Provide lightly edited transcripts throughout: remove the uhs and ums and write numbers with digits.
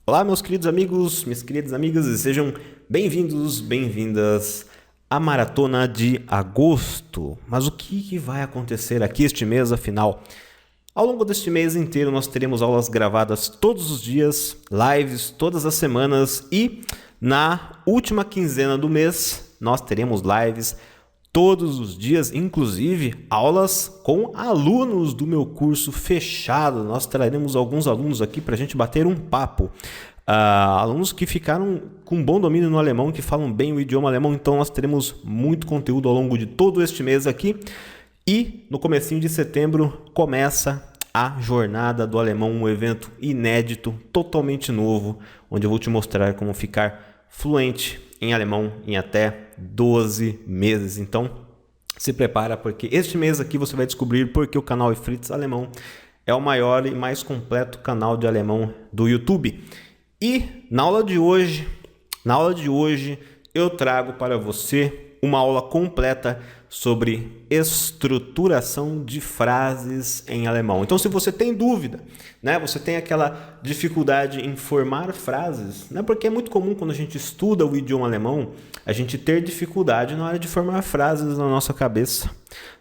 Olá, meus queridos amigos, minhas queridas amigas, e sejam bem-vindos, bem-vindas à Maratona de Agosto. Mas o que vai acontecer aqui este mês, afinal? Ao longo deste mês inteiro, nós teremos aulas gravadas todos os dias, lives todas as semanas e na última quinzena do mês, nós teremos lives todos os dias, inclusive aulas com alunos do meu curso fechado. Nós traremos alguns alunos aqui para a gente bater um papo. Alunos que ficaram com bom domínio no alemão, que falam bem o idioma alemão, então nós teremos muito conteúdo ao longo de todo este mês aqui. E no comecinho de setembro começa a Jornada do Alemão, um evento inédito, totalmente novo, onde eu vou te mostrar como ficar fluente em alemão em até 12 meses. Então, se prepara, porque este mês aqui você vai descobrir porque o canal Fritz Alemão é o maior e mais completo canal de alemão do YouTube. E na aula de hoje eu trago para você uma aula completa sobre estruturação de frases em alemão. Então, se você tem dúvida, né, você tem aquela dificuldade em formar frases, né, porque é muito comum quando a gente estuda o idioma alemão, a gente ter dificuldade na hora de formar frases na nossa cabeça,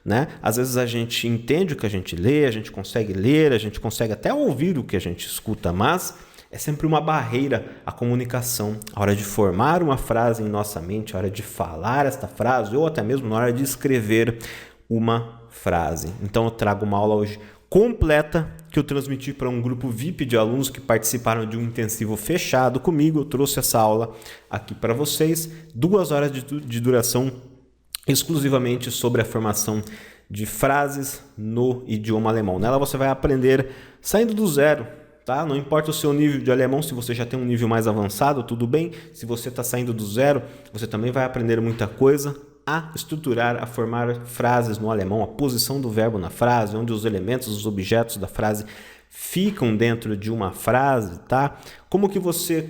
né? Às vezes a gente entende o que a gente lê, a gente consegue ler, a gente consegue até ouvir o que a gente escuta, mas é sempre uma barreira à comunicação, a hora de formar uma frase em nossa mente, a hora de falar esta frase ou até mesmo na hora de escrever uma frase. Então eu trago uma aula hoje completa que eu transmiti para um grupo VIP de alunos que participaram de um intensivo fechado comigo. Eu trouxe essa aula aqui para vocês, 2 horas de duração exclusivamente sobre a formação de frases no idioma alemão. Nela você vai aprender saindo do zero. Tá? Não importa o seu nível de alemão, se você já tem um nível mais avançado, tudo bem. Se você está saindo do zero, você também vai aprender muita coisa a estruturar, a formar frases no alemão, a posição do verbo na frase, onde os elementos, os objetos da frase ficam dentro de uma frase, tá? Como que você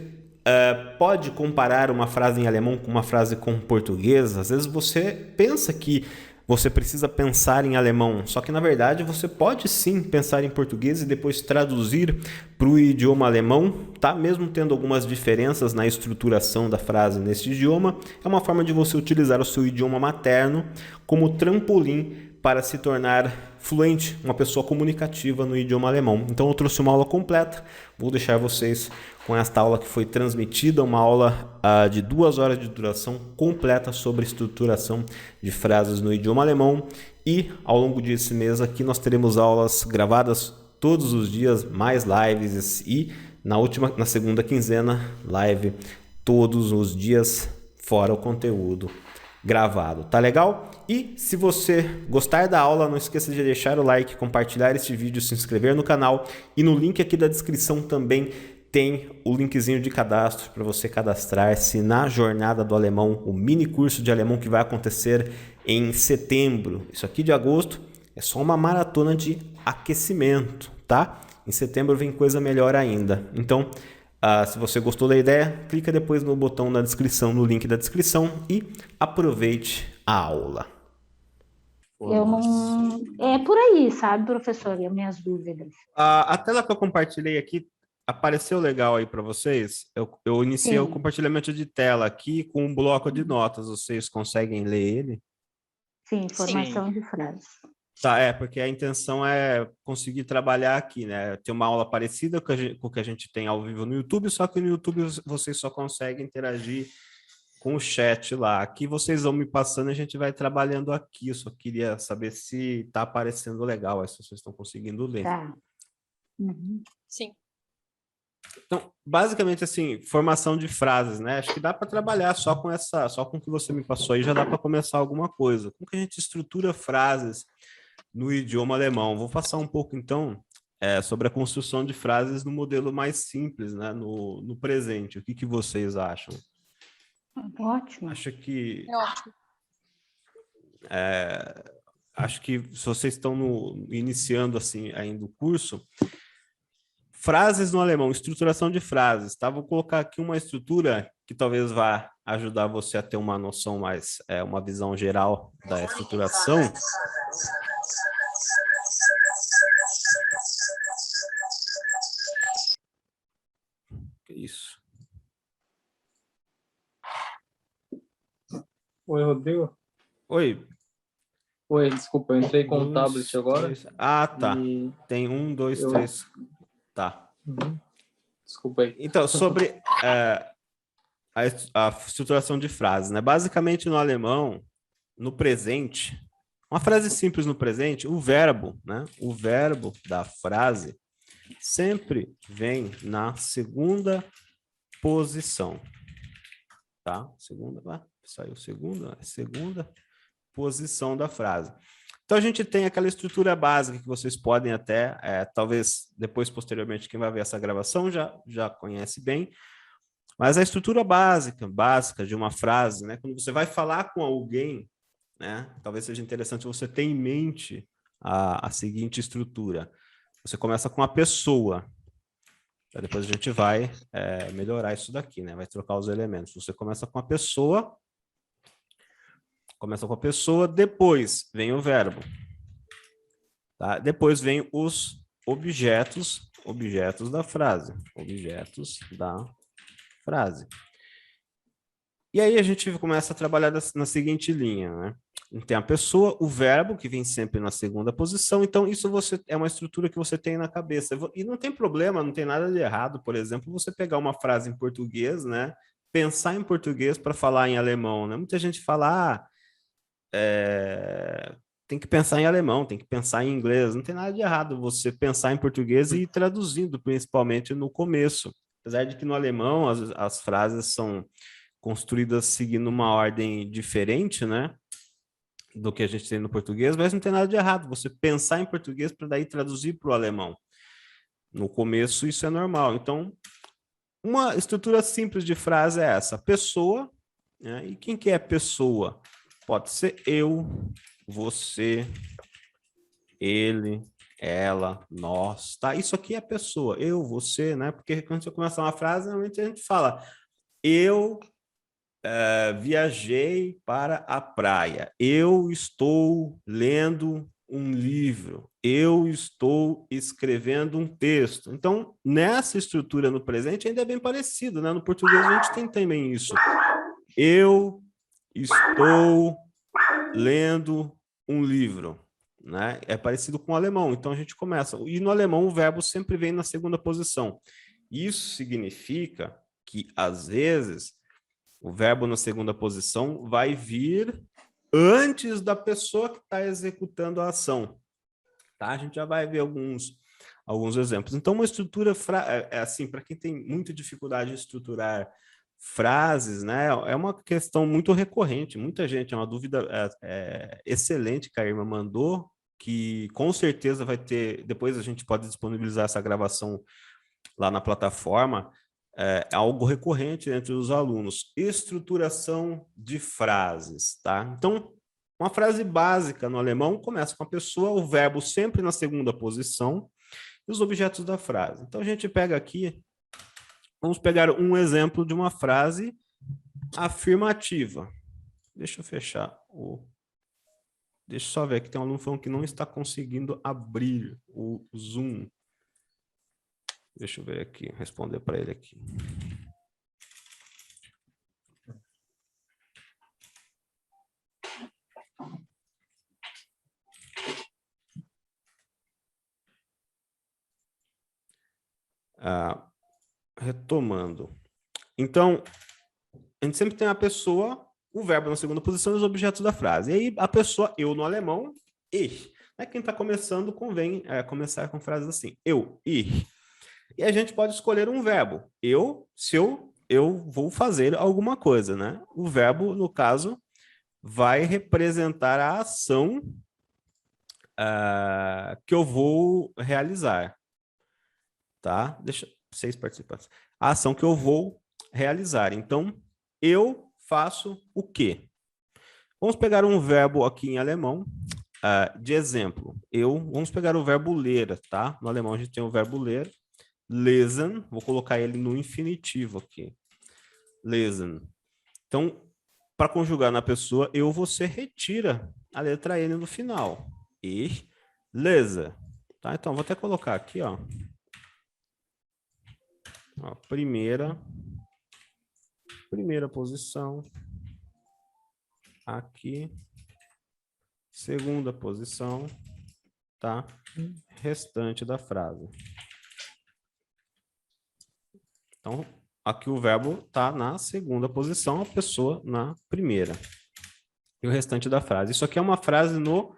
pode comparar uma frase em alemão com uma frase com português? Às vezes você pensa que você precisa pensar em alemão, só que na verdade você pode sim pensar em português e depois traduzir para o idioma alemão, tá? Mesmo tendo algumas diferenças na estruturação da frase nesse idioma, é uma forma de você utilizar o seu idioma materno como trampolim para se tornar fluente, uma pessoa comunicativa no idioma alemão. Então eu trouxe uma aula completa, vou deixar vocês com esta aula que foi transmitida, uma aula de 2 horas de duração completa sobre estruturação de frases no idioma alemão. E ao longo desse mês aqui nós teremos aulas gravadas todos os dias, mais lives, e na segunda quinzena, live todos os dias, fora o conteúdo gravado, tá legal? E se você gostar da aula, não esqueça de deixar o like, compartilhar este vídeo, se inscrever no canal, e no link aqui da descrição também tem o linkzinho de cadastro para você cadastrar-se na Jornada do Alemão, o mini curso de alemão que vai acontecer em setembro. Isso aqui de agosto é só uma maratona de aquecimento, tá? Em setembro vem coisa melhor ainda. Então, se você gostou da ideia, clica depois no botão da descrição, no link da descrição, e aproveite a aula. Eu não. É por aí, sabe, professor? E as minhas dúvidas. A tela que eu compartilhei aqui apareceu legal aí para vocês? Eu iniciei o Sim, compartilhamento de tela aqui com um bloco de notas. Vocês conseguem ler ele? sim, Sim. formação de frases. Tá, porque a intenção é conseguir trabalhar aqui, né? Ter uma aula parecida com o que a gente tem ao vivo no YouTube, só que no YouTube vocês só conseguem interagir com o chat lá. Aqui vocês vão me passando e a gente vai trabalhando aqui. Eu só queria saber se está aparecendo legal, se vocês estão conseguindo ler. Tá. Uhum. Sim. Então, basicamente assim, formação de frases, né? Acho que dá para trabalhar só com o que você me passou aí, já dá para começar alguma coisa. Como que a gente estrutura frases no idioma alemão? Vou passar um pouco então sobre a construção de frases no modelo mais simples, né? No presente. O que vocês acham? Ótimo. Acho que se vocês estão iniciando assim ainda o curso, frases no alemão, estruturação de frases, tá? Vou colocar aqui uma estrutura que talvez vá ajudar você a ter uma noção mais, uma visão geral da estruturação. Que isso? Oi, Rodrigo. Oi. Oi, desculpa, eu entrei com o 2, tablet agora. 3. Ah, tá. E Tem 1, 2, eu... 3. Tá. Desculpa aí. Então, sobre a estruturação de frases, né? Basicamente, no alemão, no presente, uma frase simples no presente, o verbo, né? O verbo da frase sempre vem na segunda posição, tá? Saiu segunda posição da frase. Então a gente tem aquela estrutura básica que vocês podem até, talvez depois, posteriormente, quem vai ver essa gravação já conhece bem, mas a estrutura básica de uma frase, né? Quando você vai falar com alguém, né? Talvez seja interessante você ter em mente a seguinte estrutura. Você começa com a pessoa. Depois a gente vai melhorar isso daqui, né? Vai trocar os elementos. Você começa com a pessoa, depois vem o verbo. Tá? Depois vem os objetos da frase. Objetos da frase. E aí a gente começa a trabalhar na seguinte linha, né? Tem a pessoa, o verbo, que vem sempre na segunda posição. Então, isso é uma estrutura que você tem na cabeça. E não tem problema, não tem nada de errado, por exemplo, você pegar uma frase em português, né? Pensar em português para falar em alemão, né? Muita gente fala, tem que pensar em alemão, tem que pensar em inglês. Não tem nada de errado você pensar em português e ir traduzindo, principalmente no começo. Apesar de que no alemão as frases são construídas seguindo uma ordem diferente, né, do que a gente tem no português, mas não tem nada de errado você pensar em português para daí traduzir para o alemão. No começo isso é normal. Então, uma estrutura simples de frase é essa: pessoa, né? E quem que é pessoa? Pode ser eu, você, ele, ela, nós, tá? Isso aqui é pessoa, eu, você, né? Porque quando você começa uma frase, normalmente a gente fala eu viajei para a praia. Eu estou lendo um livro. Eu estou escrevendo um texto. Então, nessa estrutura no presente, ainda é bem parecido, né? No português, a gente tem também isso. Eu estou lendo um livro. Né? É parecido com o alemão. Então, a gente começa. E no alemão, o verbo sempre vem na segunda posição. Isso significa que, às vezes, o verbo na segunda posição vai vir antes da pessoa que está executando a ação. Tá? A gente já vai ver alguns exemplos. Então, uma estrutura, assim, para quem tem muita dificuldade de estruturar frases, né, é uma questão muito recorrente. Muita gente, é uma dúvida excelente que a Irma mandou, que com certeza vai ter, depois a gente pode disponibilizar essa gravação lá na plataforma, algo recorrente entre os alunos. Estruturação de frases, tá? Então, uma frase básica no alemão começa com a pessoa, o verbo sempre na segunda posição e os objetos da frase. Então, a gente pega aqui, vamos pegar um exemplo de uma frase afirmativa. Deixa eu fechar o... Deixa eu só ver, aqui tem um aluno falando que não está conseguindo abrir o Zoom. Deixa eu ver aqui, responder para ele aqui. Retomando. Então, a gente sempre tem a pessoa, o verbo na segunda posição e os objetos da frase. E aí, a pessoa, eu no alemão, ich. Quem está começando convém começar com frases assim, eu, ich. E a gente pode escolher um verbo. Eu vou fazer alguma coisa, né? O verbo, no caso, vai representar a ação que eu vou realizar. Tá? Deixa 6 participantes. A ação que eu vou realizar. Então, eu faço o quê? Vamos pegar um verbo aqui em alemão, de exemplo. Vamos pegar o verbo ler, tá? No alemão a gente tem o verbo ler. Lesen, vou colocar ele no infinitivo aqui. Lesen. Então, para conjugar na pessoa, você retira a letra N no final. Ich lese. Tá? Então, vou até colocar aqui, ó. Ó, primeira posição. Aqui. Segunda posição. Tá? Restante da frase. Então, aqui o verbo está na segunda posição, a pessoa na primeira. E o restante da frase. Isso aqui é uma frase no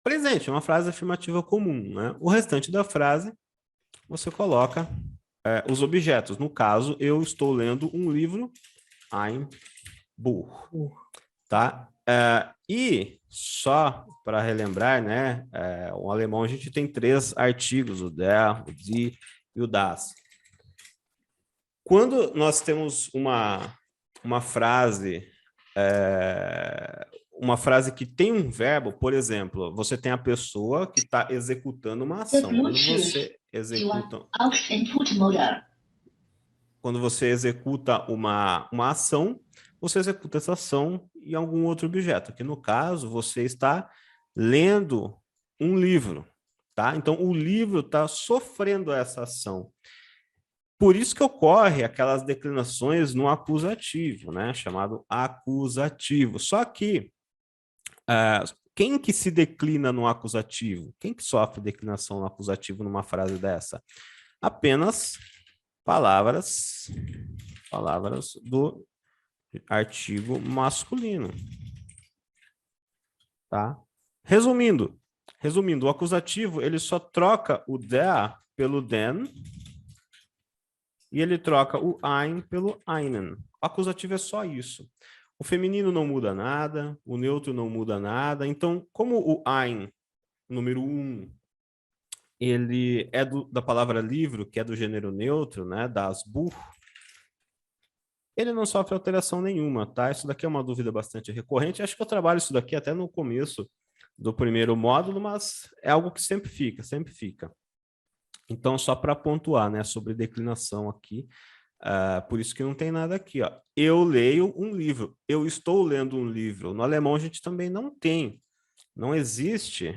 presente, uma frase afirmativa comum, né? O restante da frase, você coloca os objetos. No caso, eu estou lendo um livro, ein Buch. Tá? E só para relembrar, né? O alemão a gente tem 3 artigos, o der, o die e o das. Quando nós temos uma frase que tem um verbo, por exemplo, você tem a pessoa que está executando uma ação. Quando você executa uma ação, você executa essa ação em algum outro objeto. Aqui no caso, você está lendo um livro, tá? Então, o livro está sofrendo essa ação. Por isso que ocorre aquelas declinações no acusativo, né? Chamado acusativo. Só que quem que se declina no acusativo? Quem que sofre declinação no acusativo numa frase dessa? Apenas palavras do artigo masculino. Tá? Resumindo, o acusativo ele só troca o der pelo den e ele troca o ein pelo einen. O acusativo é só isso. O feminino não muda nada, o neutro não muda nada. Então, como o ein, número 1, ele é da palavra livro, que é do gênero neutro, né, das Buch, ele não sofre alteração nenhuma, tá? Isso daqui é uma dúvida bastante recorrente. Acho que eu trabalho isso daqui até no começo do primeiro módulo, mas é algo que sempre fica, sempre fica. Então, só para pontuar, né, sobre declinação aqui, por isso que não tem nada aqui, ó. Eu leio um livro, eu estou lendo um livro. No alemão a gente também não tem, não existe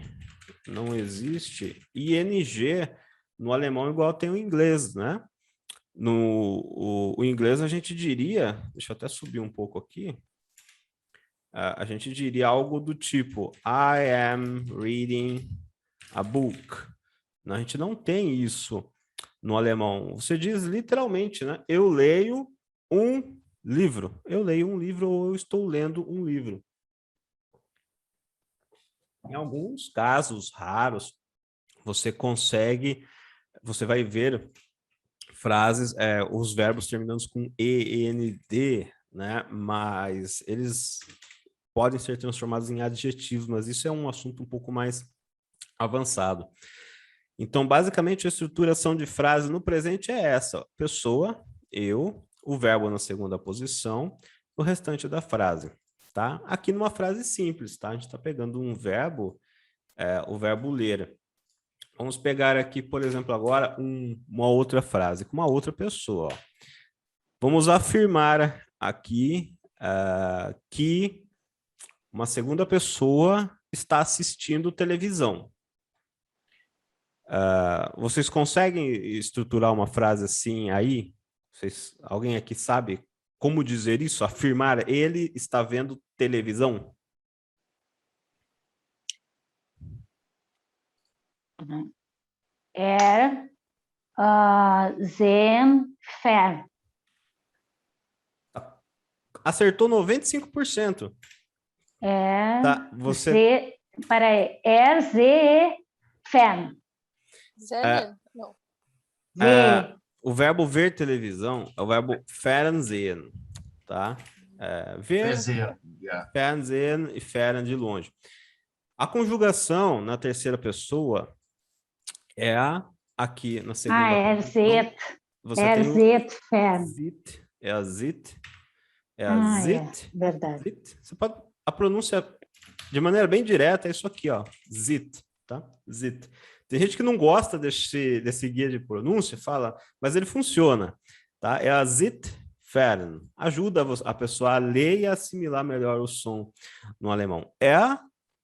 ing no alemão igual tem o inglês, né? O inglês a gente diria, deixa eu até subir um pouco aqui, a gente diria algo do tipo I am reading a book. A gente não tem isso no alemão. Você diz literalmente, né? Eu leio um livro. Eu leio um livro ou eu estou lendo um livro. Em alguns casos raros, você vai ver frases, os verbos terminando com END, né? Mas eles podem ser transformados em adjetivos, mas isso é um assunto um pouco mais avançado. Então, basicamente, a estruturação de frase no presente é essa: pessoa, eu, o verbo na segunda posição, o restante da frase, tá? Aqui numa frase simples, tá? A gente está pegando um verbo, o verbo ler. Vamos pegar aqui, por exemplo, agora uma outra frase com uma outra pessoa. Ó. Vamos afirmar aqui que uma segunda pessoa está assistindo televisão. Vocês conseguem estruturar uma frase assim aí? Alguém aqui sabe como dizer isso? Afirmar ele está vendo televisão? Sehen fern. Acertou 95%. Tá, você... sehe fern. Não. O verbo ver televisão é o verbo fernsehen, tá? Ver, fernsehen e fern de longe. A conjugação na terceira pessoa é aqui na segunda. Zit. Você zit fern. Zit, é a zit. Zit. Verdade. Zit. Você pode... A pronúncia de maneira bem direta é isso aqui, ó. Zit, tá? Zit. Tem gente que não gosta desse guia de pronúncia, fala, mas ele funciona, tá? É a zit fern. Ajuda a pessoa a ler e assimilar melhor o som no alemão. É a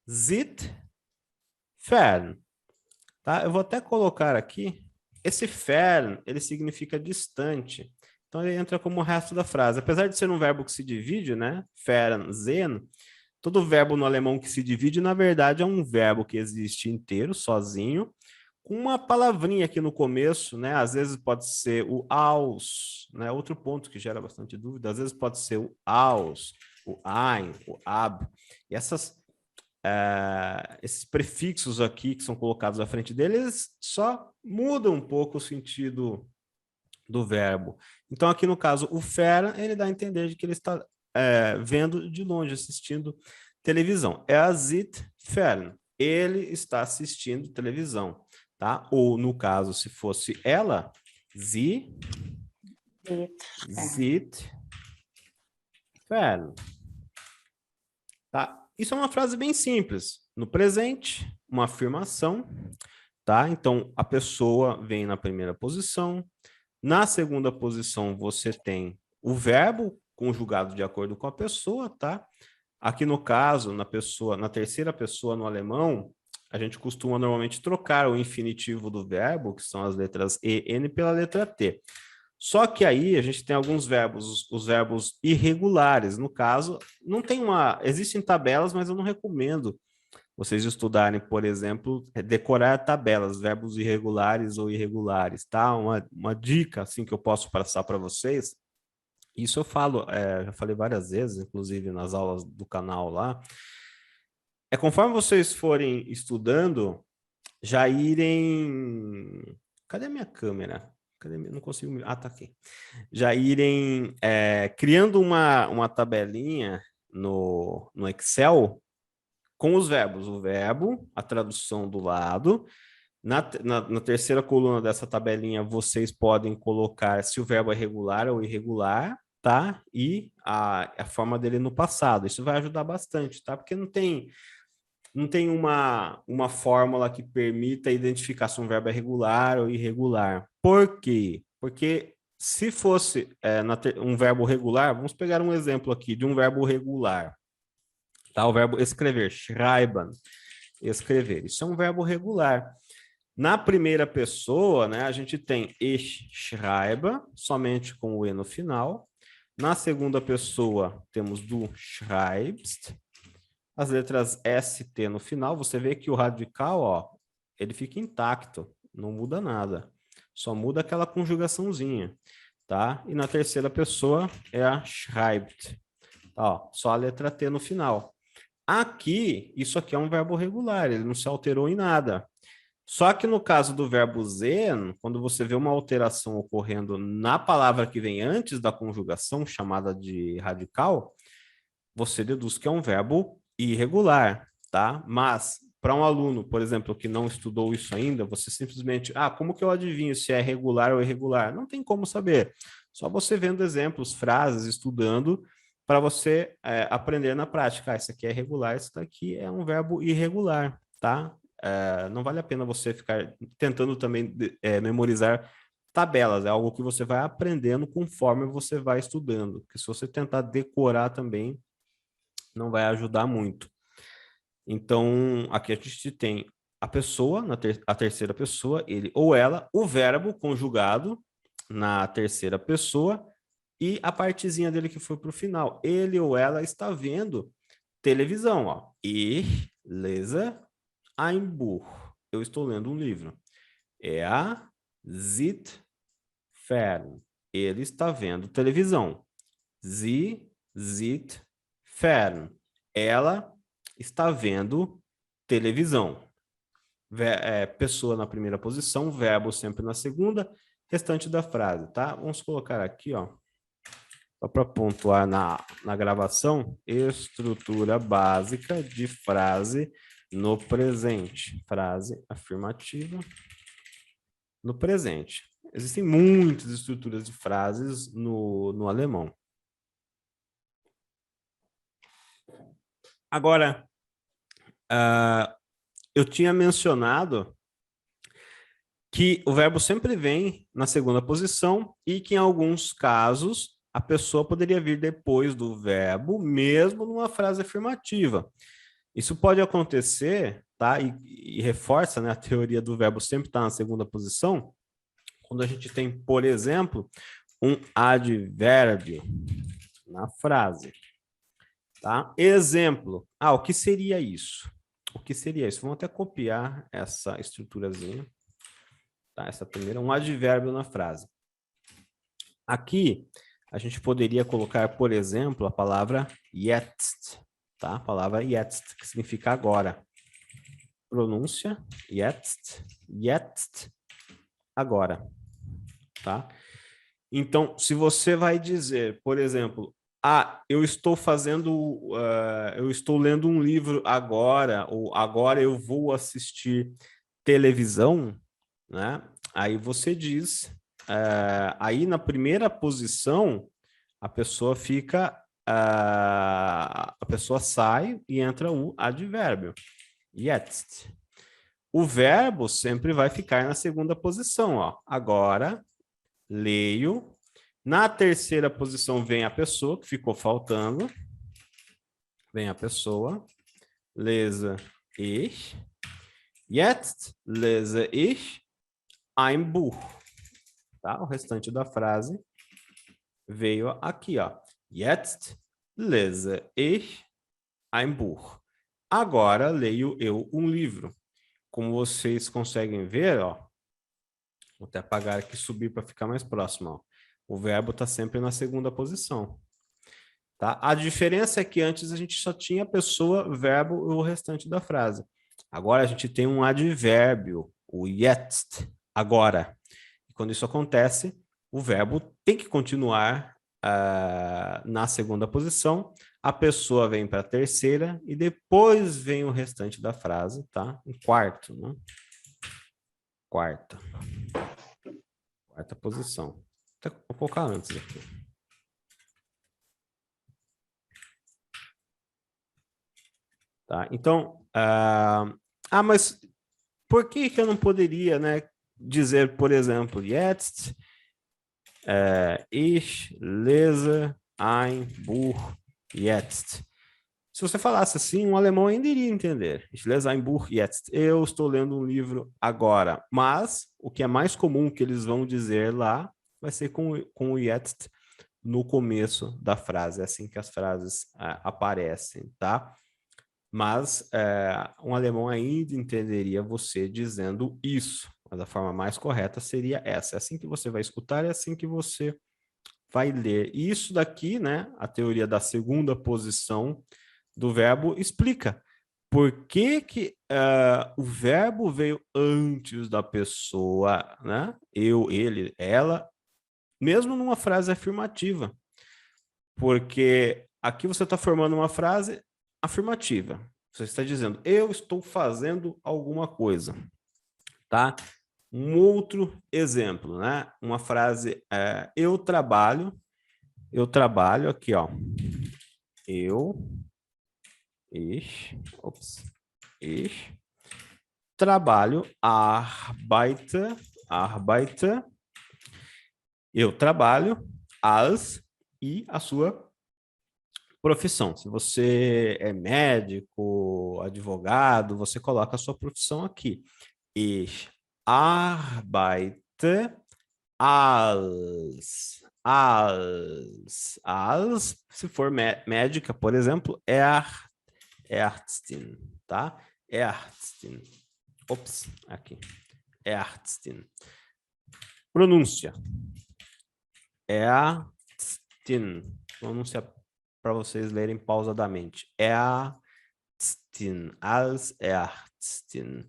zit fern. Tá? Eu vou até colocar aqui esse fern, ele significa distante. Então, ele entra como o resto da frase. Apesar de ser um verbo que se divide, né? Fernsehen, todo verbo no alemão que se divide, na verdade, é um verbo que existe inteiro, sozinho, com uma palavrinha aqui no começo, né? Às vezes pode ser o aus, né? Outro ponto que gera bastante dúvida. Às vezes pode ser o aus, o ein, o ab. E esses prefixos aqui que são colocados à frente deles só mudam um pouco o sentido do verbo. Então, aqui no caso, o fera, ele dá a entender de que ele está vendo de longe, assistindo televisão. É a sieht fern. Ele está assistindo televisão, tá? Ou, no caso, se fosse ela, sie sieht fern. Tá? Isso é uma frase bem simples. No presente, uma afirmação, tá? Então, a pessoa vem na primeira posição. Na segunda posição, você tem o verbo conjugado de acordo com a pessoa, tá? Aqui no caso, na terceira pessoa no alemão, a gente costuma normalmente trocar o infinitivo do verbo, que são as letras E, N, pela letra T. Só que aí a gente tem alguns verbos, os verbos irregulares. No caso, não tem existem tabelas, mas eu não recomendo vocês estudarem, por exemplo, decorar tabelas, verbos irregulares ou irregulares, tá? Uma dica, assim, que eu posso passar para vocês, isso eu falo, já falei várias vezes, inclusive nas aulas do canal lá, conforme vocês forem estudando, já irem... Cadê a minha câmera? Não consigo... Ah, tá aqui. Já irem criando uma tabelinha no Excel com os verbos. O verbo, a tradução do lado. Na terceira coluna dessa tabelinha, vocês podem colocar se o verbo é regular ou irregular, tá? E a forma dele no passado. Isso vai ajudar bastante, tá? Porque não tem uma fórmula que permita identificar se um verbo é regular ou irregular. Por quê? Porque se fosse um verbo regular, vamos pegar um exemplo aqui de um verbo regular. Tá? O verbo escrever, schreiben, escrever. Isso é um verbo regular. Na primeira pessoa, né, a gente tem ich schreibe, somente com o E no final. Na segunda pessoa, temos du schreibst. As letras S, T no final, você vê que o radical, ó, ele fica intacto, não muda nada. Só muda aquela conjugaçãozinha, tá? E na terceira pessoa é a schreibt. Ó, só a letra T no final. Aqui, isso aqui é um verbo regular, ele não se alterou em nada. Só que no caso do verbo sehen, quando você vê uma alteração ocorrendo na palavra que vem antes da conjugação, chamada de radical, você deduz que é um verbo irregular, tá? Mas, para um aluno, por exemplo, que não estudou isso ainda, você simplesmente, como que eu adivinho se é regular ou irregular? Não tem como saber. Só você vendo exemplos, frases, estudando, para você aprender na prática. Isso aqui é regular, isso daqui é um verbo irregular, tá? Não vale a pena você ficar tentando também memorizar tabelas, é algo que você vai aprendendo conforme você vai estudando, porque se você tentar decorar também, não vai ajudar muito. Então, aqui a gente tem a pessoa, a terceira pessoa, ele ou ela, o verbo conjugado na terceira pessoa e a partezinha dele que foi para o final. Ele ou ela está vendo televisão, ó. Ich lese ein Buch. Eu estou lendo um livro. Er sieht fern. Ele está vendo televisão. Sie sieht fern. Ela está vendo televisão. Pessoa na primeira posição, verbo sempre na segunda, restante da frase, tá? Vamos colocar aqui, ó, só para pontuar na gravação, estrutura básica de frase no presente. Frase afirmativa no presente. Existem muitas estruturas de frases no alemão. Agora, eu tinha mencionado que o verbo sempre vem na segunda posição e que, em alguns casos, a pessoa poderia vir depois do verbo, mesmo numa frase afirmativa. Isso pode acontecer, tá? E reforça, né, a teoria do verbo sempre estar na segunda posição, quando a gente tem, por exemplo, um advérbio na frase. Tá? Exemplo. O que seria isso? O que seria isso? Vamos até copiar essa estruturazinha. Tá? Essa primeira, um advérbio na frase. Aqui, a gente poderia colocar, por exemplo, a palavra jetzt. Tá? A palavra jetzt, que significa agora. Pronúncia, jetzt, jetzt, agora. Tá? Então, se você vai dizer, por exemplo, eu estou eu estou lendo um livro agora, ou agora eu vou assistir televisão, né? Aí você diz, aí na primeira posição, a pessoa fica, a pessoa sai e entra o advérbio, jetzt. O verbo sempre vai ficar na segunda posição, ó. Agora, leio. Na terceira posição vem a pessoa, que ficou faltando. Vem a pessoa. Lese ich. Jetzt lese ich ein Buch. Tá? O restante da frase veio aqui, ó. Jetzt lese ich ein Buch. Agora leio eu um livro. Como vocês conseguem ver, ó. Vou até apagar aqui e subir para ficar mais próximo, ó. O verbo está sempre na segunda posição. Tá? A diferença é que antes a gente só tinha pessoa, verbo e o restante da frase. Agora a gente tem um advérbio, o jetzt, agora. E quando isso acontece, o verbo tem que continuar na segunda posição, a pessoa vem para a terceira e depois vem o restante da frase, tá? Em quarto, né? Quarta posição. Vou colocar antes aqui. Tá? Então, mas por que eu não poderia, né, dizer, por exemplo, jetzt, ich lese ein Buch jetzt? Se você falasse assim, um alemão ainda iria entender. Ich lese ein Buch jetzt. Eu estou lendo um livro agora. Mas o que é mais comum que eles vão dizer lá vai ser com o jetzt no começo da frase. É assim que as frases aparecem, tá? Mas um alemão ainda entenderia você dizendo isso. Mas a forma mais correta seria essa. É assim que você vai escutar, é assim que você vai ler. E isso daqui, né? A teoria da segunda posição do verbo explica por que o verbo veio antes da pessoa, né? Eu, ele, ela, mesmo numa frase afirmativa. Porque aqui você está formando uma frase afirmativa. Você está dizendo, eu estou fazendo alguma coisa, tá? Um outro exemplo, né? Uma frase, eu trabalho aqui, ó. Ich trabalho, arbeite, eu trabalho, als, e a sua profissão. Se você é médico, advogado, você coloca a sua profissão aqui. Ich arbeite als, se for médica, por exemplo, Ärztin, tá? Ärztin. Ops, aqui. Ärztin. Pronúncia. Ärztin. Pronúncia para vocês lerem pausadamente. Ärztin. Als Ärztin.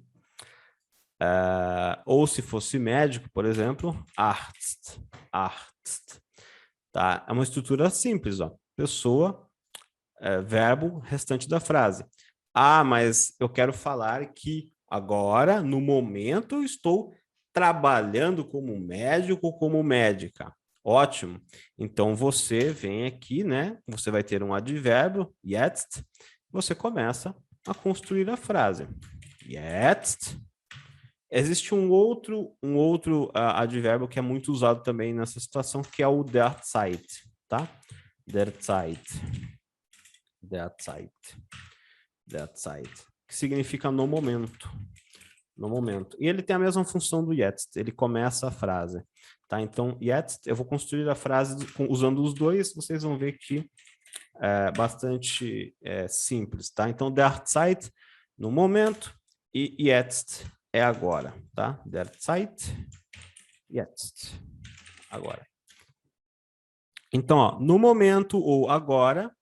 Ou se fosse médico, por exemplo, Arzt. Tá? É uma estrutura simples, ó. Pessoa, verbo, restante da frase. Mas eu quero falar que agora, no momento, eu estou trabalhando como médico, como médica. Ótimo. Então, você vem aqui, né? Você vai ter um advérbio, jetzt. Você começa a construir a frase. Jetzt. Existe um outro advérbio que é muito usado também nessa situação, que é o derzeit, tá? Derzeit, que significa no momento. no momento. E ele tem a mesma função do jetzt, ele começa a frase. Tá? Então, jetzt, eu vou construir a frase usando os dois, vocês vão ver que é bastante simples. Tá? Então, derzeit, no momento, e jetzt é agora. Tá? Derzeit, jetzt, agora. Então, ó, no momento ou agora,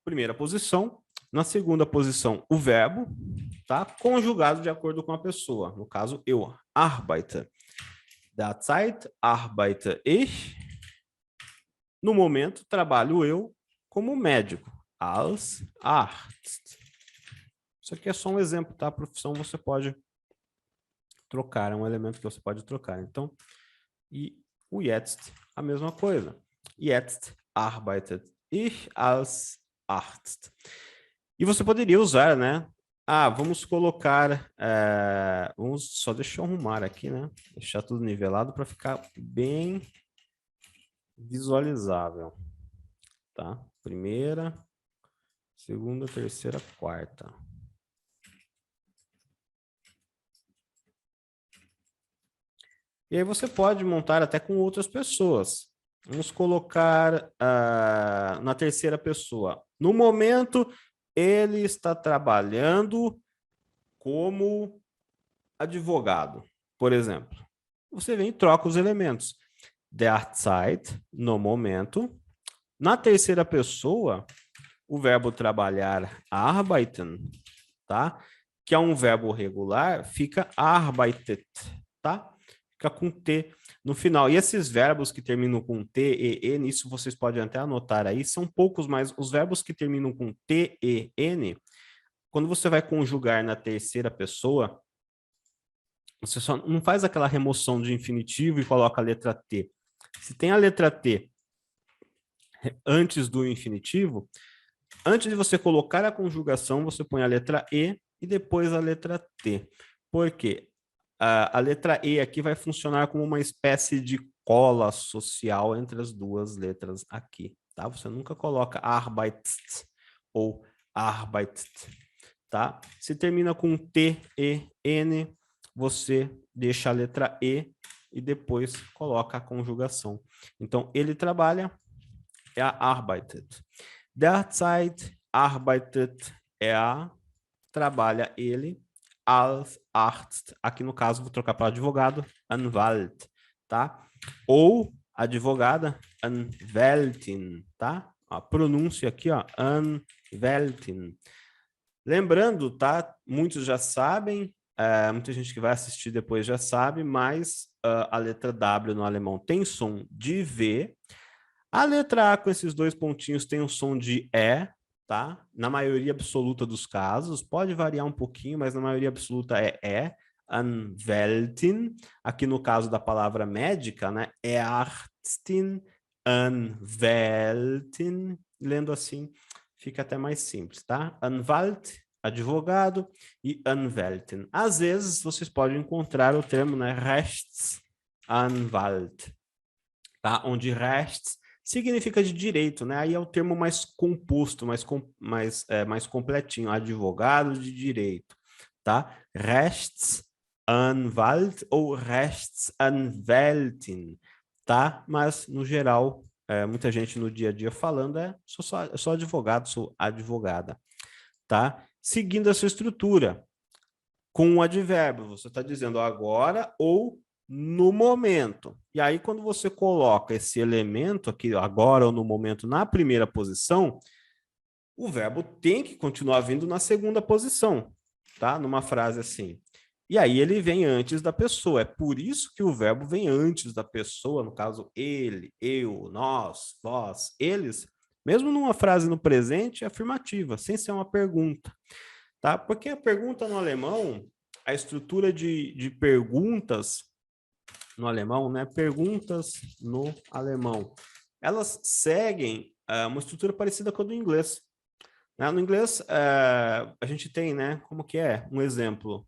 primeira posição. Na segunda posição, o verbo, tá? Conjugado de acordo com a pessoa. No caso, eu, arbeite. Derzeit arbeite ich. No momento, trabalho eu como médico, als Arzt. Isso aqui é só um exemplo, tá? A profissão você pode trocar, é um elemento que você pode trocar. Então, e o jetzt, a mesma coisa. Jetzt arbeitet ich als Arzt. E você poderia usar, né? Vamos colocar... só deixa eu arrumar aqui, né? Deixar tudo nivelado para ficar bem visualizável. Tá? Primeira, segunda, terceira, quarta. E aí você pode montar até com outras pessoas. Vamos colocar na terceira pessoa. No momento, ele está trabalhando como advogado, por exemplo. Você vem e troca os elementos. Derzeit, no momento. Na terceira pessoa, o verbo trabalhar, arbeiten, tá? Que é um verbo regular, fica arbeitet, tá? Fica com T no final. E esses verbos que terminam com T, E, N, isso vocês podem até anotar aí, são poucos, mas os verbos que terminam com T, E, N, quando você vai conjugar na terceira pessoa, você só não faz aquela remoção de infinitivo e coloca a letra T. Se tem a letra T antes do infinitivo, antes de você colocar a conjugação, você põe a letra E e depois a letra T. Por quê? A letra E aqui vai funcionar como uma espécie de cola social entre as duas letras aqui, tá? Você nunca coloca arbeitet ou arbeitet, tá? Se termina com T, E, N, você deixa a letra E e depois coloca a conjugação. Então, ele trabalha, arbeitet. Derzeit arbeitet trabalha ele, als Arzt, aqui no caso vou trocar para advogado, Anwalt, tá? Ou advogada, Anwältin, tá? A pronúncia aqui, ó, Anwältin. Lembrando, tá? Muitos já sabem, muita gente que vai assistir depois já sabe, mas a letra W no alemão tem som de V. A letra A com esses dois pontinhos tem um som de E, tá? Na maioria absoluta dos casos, pode variar um pouquinho, mas na maioria absoluta é E. Anwältin, aqui no caso da palavra médica, né? Ärztin, Anwältin, lendo assim, fica até mais simples, tá? Anwalt, advogado, e Anwältin. Às vezes, vocês podem encontrar o termo, né? Rechtsanwalt, tá? Onde Rechts significa de direito, né? Aí é o termo mais composto, mais completinho, advogado de direito, tá? Rechtsanwalt ou Rechtsanwältin, tá? Mas, no geral, muita gente no dia a dia falando sou advogado, sou advogada, tá? Seguindo essa estrutura, com um advérbio, você está dizendo agora ou no momento. E aí, quando você coloca esse elemento aqui, agora ou no momento, na primeira posição, o verbo tem que continuar vindo na segunda posição, tá? Numa frase assim. E aí ele vem antes da pessoa. É por isso que o verbo vem antes da pessoa, no caso, ele, eu, nós, vós, eles, mesmo numa frase no presente, é afirmativa, sem ser uma pergunta, tá? Porque a pergunta no alemão, a estrutura de perguntas no alemão, né? Perguntas no alemão. Elas seguem uma estrutura parecida com a do inglês. No inglês, a gente tem, né? Como que é? Um exemplo.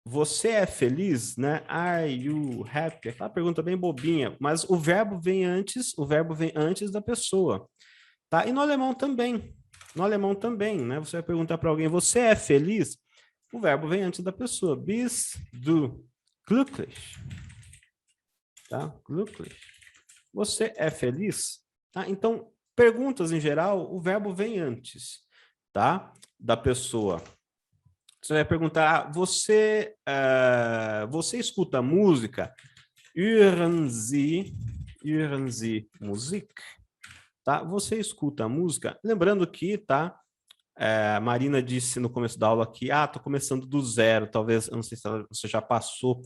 Você é feliz, né? Are you happy? Aquela pergunta bem bobinha, mas o verbo vem antes da pessoa. tá? E no alemão também. No alemão também, né? Você vai perguntar para alguém, você é feliz? O verbo vem antes da pessoa. Bist du glücklich? Tá? Glücklich. Você é feliz? Tá? Então, perguntas em geral, o verbo vem antes, tá? Da pessoa. Você vai perguntar, você escuta música? Hören Sie Musik? Tá? Você escuta música? Lembrando que, tá? A Marina disse no começo da aula que, tô começando do zero, talvez, eu não sei se você já passou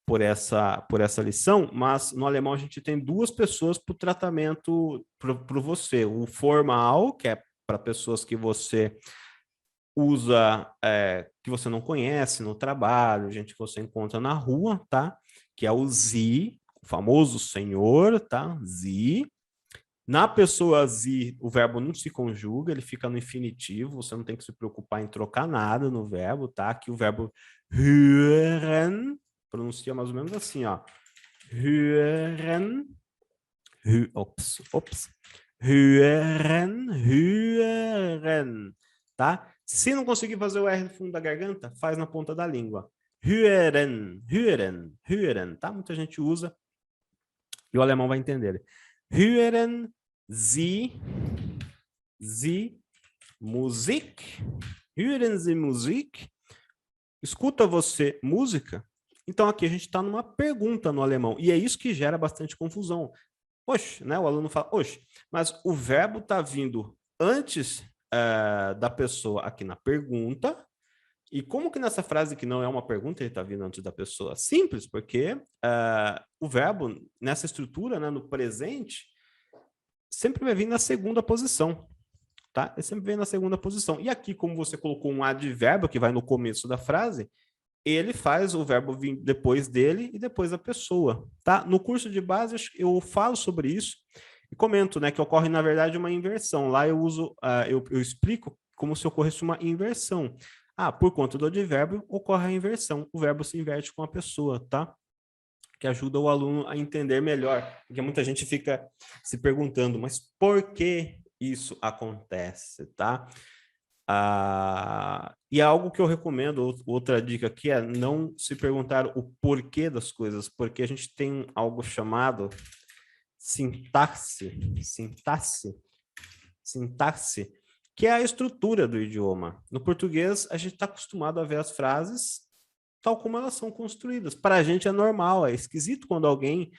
por essa lição, mas no alemão a gente tem duas pessoas para o tratamento para você. O formal, que é para pessoas que você usa, que você não conhece no trabalho, gente que você encontra na rua, tá? Que é o Sie, o famoso senhor, tá? Sie. Na pessoa Sie, o verbo não se conjuga, ele fica no infinitivo, você não tem que se preocupar em trocar nada no verbo, tá? Aqui o verbo hören pronuncia mais ou menos assim, ó. Hören, hören, tá? Se não conseguir fazer o R no fundo da garganta, faz na ponta da língua. Hören, tá? Muita gente usa e o alemão vai entender. Hören Sie Musik? Hören Sie Musik? Escuta você música? Então, aqui a gente está numa pergunta no alemão, e é isso que gera bastante confusão. Oxe, né? O aluno fala, oxe, mas o verbo está vindo antes da pessoa aqui na pergunta, e como que nessa frase que não é uma pergunta, ele está vindo antes da pessoa? Simples, porque o verbo, nessa estrutura, né, no presente, sempre vai vir na segunda posição. Tá? Ele sempre vem na segunda posição. E aqui, como você colocou um advérbio que vai no começo da frase, ele faz o verbo vir depois dele e depois da pessoa, tá? No curso de base eu falo sobre isso e comento, né, que ocorre na verdade uma inversão. Lá eu uso, eu explico como se ocorresse uma inversão. Por conta do advérbio ocorre a inversão. O verbo se inverte com a pessoa, tá? Que ajuda o aluno a entender melhor, porque muita gente fica se perguntando, mas por que isso acontece, tá? E é algo que eu recomendo, outra dica aqui é não se perguntar o porquê das coisas, porque a gente tem algo chamado sintaxe, que é a estrutura do idioma. No português, a gente está acostumado a ver as frases tal como elas são construídas. Para a gente é normal, é esquisito quando alguém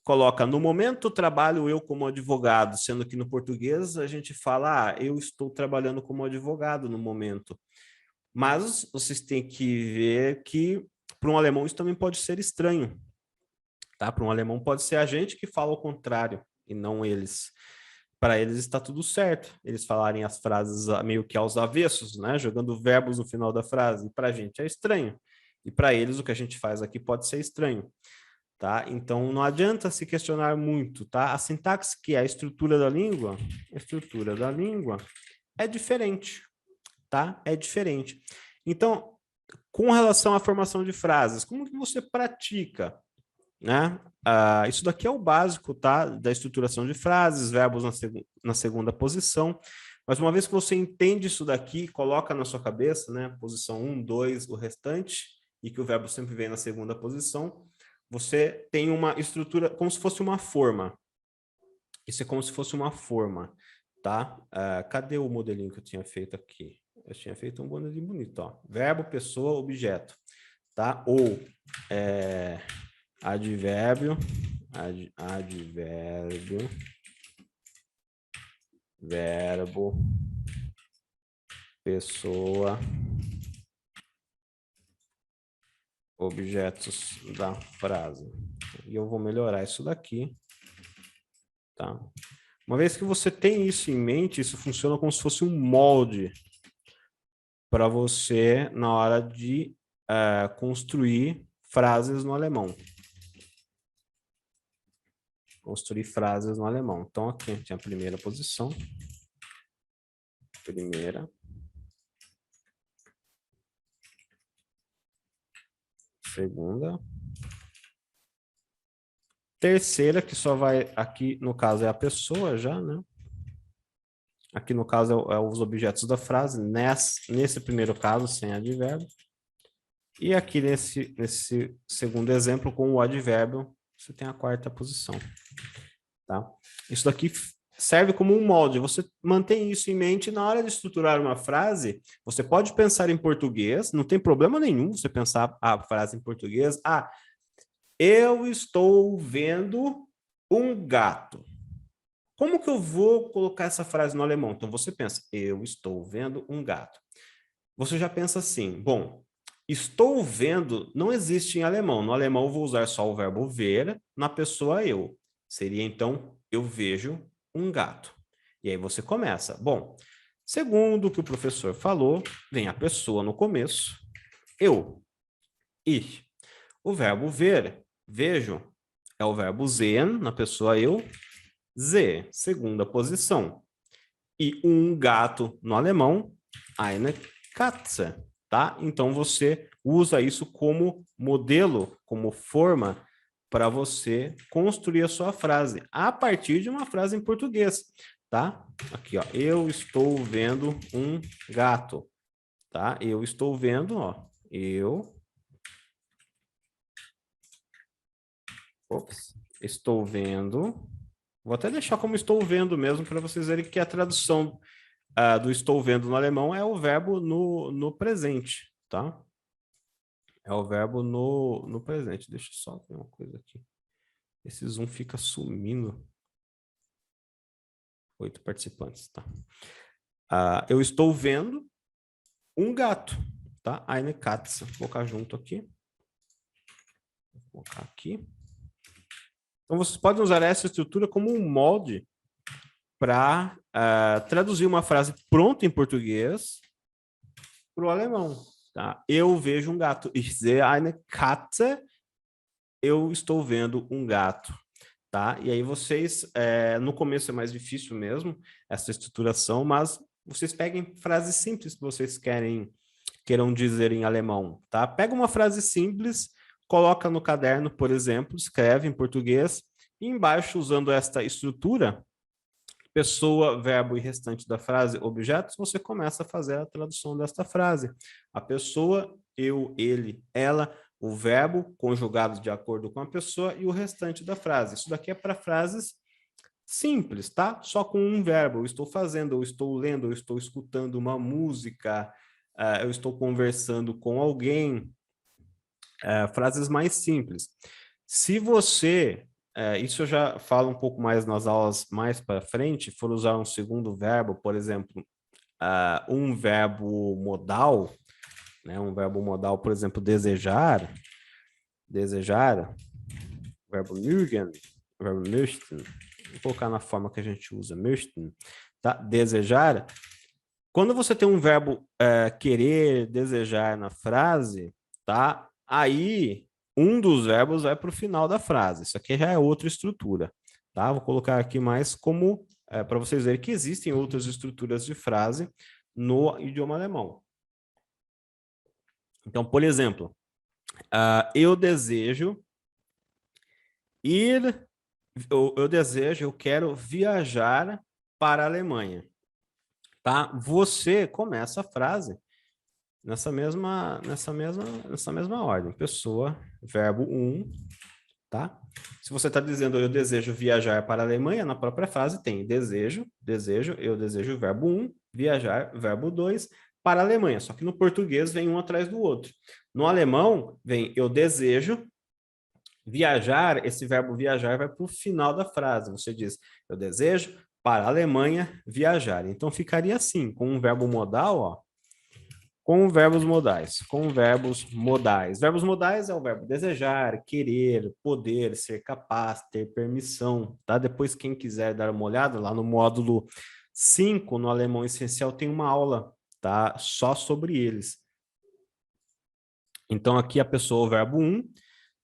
coloca no momento trabalho eu como advogado, sendo que no português a gente fala, eu estou trabalhando como advogado no momento. Mas vocês têm que ver que para um alemão isso também pode ser estranho. Tá? Para um alemão pode ser a gente que fala o contrário e não eles. Para eles está tudo certo, eles falarem as frases meio que aos avessos, né? Jogando verbos no final da frase. E para a gente é estranho. E para eles o que a gente faz aqui pode ser estranho. Tá? Então, não adianta se questionar muito, tá? A sintaxe, que é a estrutura da língua, é diferente, tá? É diferente. Então, com relação à formação de frases, como que você pratica, né? Isso daqui é o básico, tá? Da estruturação de frases, verbos na segunda posição. Mas uma vez que você entende isso daqui, coloca na sua cabeça, né? Posição 1, 2, o restante, e que o verbo sempre vem na segunda posição, você tem uma estrutura como se fosse uma forma. Isso é como se fosse uma forma, tá? Cadê o modelinho que eu tinha feito aqui? Eu tinha feito um modelinho bonito, ó. Verbo, pessoa, objeto, tá? Ou advérbio, verbo, pessoa, objetos da frase. E eu vou melhorar isso daqui, tá? Uma vez que você tem isso em mente, isso funciona como se fosse um molde para você na hora de construir frases no alemão. Construir frases no alemão. Então, aqui tem a primeira posição. Primeira. Segunda. Terceira, que só vai aqui, no caso, é a pessoa já, né? Aqui no caso é os objetos da frase, nesse primeiro caso sem advérbio. E aqui nesse segundo exemplo, com o advérbio, você tem a quarta posição. Tá? Isso daqui serve como um molde. Você mantém isso em mente na hora de estruturar uma frase. Você pode pensar em português, não tem problema nenhum você pensar a frase em português. Ah, eu estou vendo um gato. Como que eu vou colocar essa frase no alemão? Então você pensa, eu estou vendo um gato. Você já pensa assim, bom, estou vendo não existe em alemão. No alemão eu vou usar só o verbo ver na pessoa eu. Seria então, eu vejo um gato. E aí você começa. Bom, segundo o que o professor falou, vem a pessoa no começo, eu, ich. O verbo ver, vejo, é o verbo sehen na pessoa eu, Z, segunda posição. E um gato no alemão, eine Katze, tá? Então você usa isso como modelo, como forma para você construir a sua frase, a partir de uma frase em português, tá? Aqui, ó, eu estou vendo um gato, tá? Eu estou vendo, ó, estou vendo. Vou até deixar como estou vendo mesmo, para vocês verem que a tradução do estou vendo no alemão é o verbo no presente, tá? É o verbo no presente. Deixa eu só ver uma coisa aqui. Esse Zoom fica sumindo. 8 participantes, tá? Eu estou vendo um gato, tá? Eine Katze. Vou colocar junto aqui. Vou colocar aqui. Então, vocês podem usar essa estrutura como um molde para traduzir uma frase pronta em português para o alemão. Tá? Eu vejo um gato. Ich sehe eine Katze. Eu estou vendo um gato. Tá? E aí vocês, no começo é mais difícil mesmo, essa estruturação, mas vocês peguem frases simples que vocês queiram dizer em alemão. Tá? Pega uma frase simples, coloca no caderno, por exemplo, escreve em português, e embaixo, usando esta estrutura, pessoa, verbo e restante da frase, objetos, você começa a fazer a tradução desta frase. A pessoa, eu, ele, ela, o verbo conjugado de acordo com a pessoa e o restante da frase. Isso daqui é para frases simples, tá? Só com um verbo. Eu estou fazendo, eu estou lendo, eu estou escutando uma música, eu estou conversando com alguém. Frases mais simples. Se você isso eu já falo um pouco mais nas aulas mais para frente, for usar um segundo verbo, por exemplo, um verbo modal, né? Um verbo modal, por exemplo, desejar, verbo mögen, verbo möchten, vou colocar na forma que a gente usa, möchten, tá? Desejar. Quando você tem um verbo querer, desejar na frase, tá? Aí um dos verbos vai para o final da frase. Isso aqui já é outra estrutura, tá? Vou colocar aqui mais como para vocês verem que existem outras estruturas de frase no idioma alemão. Então, por exemplo, eu desejo ir, eu quero viajar para a Alemanha, tá? Você começa a frase nessa mesma ordem. Pessoa, verbo tá? Se você está dizendo eu desejo viajar para a Alemanha, na própria frase tem desejo, eu desejo, verbo viajar, verbo 2, para a Alemanha. Só que no português vem um atrás do outro. No alemão vem eu desejo viajar, esse verbo viajar vai para o final da frase. Você diz eu desejo para a Alemanha viajar. Então ficaria assim, com um verbo modal, ó, com verbos modais, Verbos modais é o verbo desejar, querer, poder, ser capaz, ter permissão, tá? Depois, quem quiser dar uma olhada, lá no módulo 5, no Alemão Essencial, tem uma aula, tá? Só sobre eles. Então, aqui a pessoa, o verbo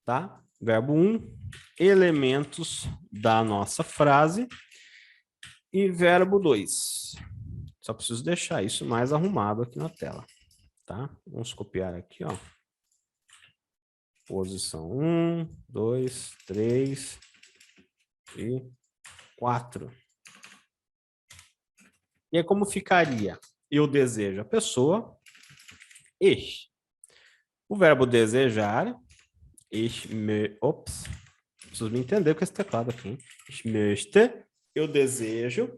tá? Verbo elementos da nossa frase e verbo 2. Só preciso deixar isso mais arrumado aqui na tela. Tá? Vamos copiar aqui, ó. Posição 1, 2, 3 e 4. E aí como ficaria? Eu desejo a pessoa, ich. O verbo desejar, ops, preciso me entender com esse teclado aqui, hein? Ich möchte, eu desejo.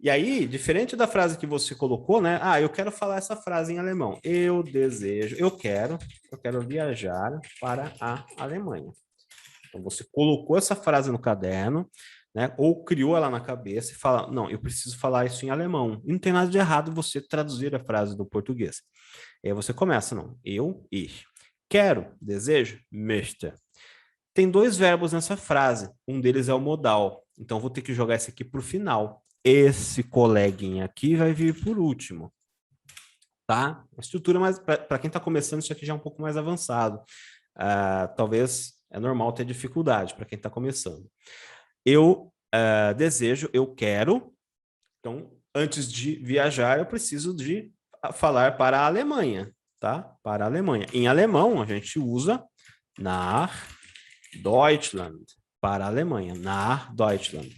E aí, diferente da frase que você colocou, né? Ah, eu quero falar essa frase em alemão. Eu desejo, eu quero viajar para a Alemanha. Então, você colocou essa frase no caderno, né? Ou criou ela na cabeça e fala, não, eu preciso falar isso em alemão. E não tem nada de errado você traduzir a frase do português. E aí você começa, não, eu, ich. Quero, desejo, möchte. Tem dois verbos nessa frase, um deles é o modal. Então, vou ter que jogar esse aqui para o final. Esse coleguinha aqui vai vir por último. Tá? A estrutura, mas para quem está começando, isso aqui já é um pouco mais avançado. Talvez é normal ter dificuldade para quem está começando. Eu desejo, eu quero. Então, antes de viajar, eu preciso de falar para a Alemanha. Tá? Para a Alemanha. Em alemão, a gente usa nach Deutschland. Para a Alemanha. Nach Deutschland.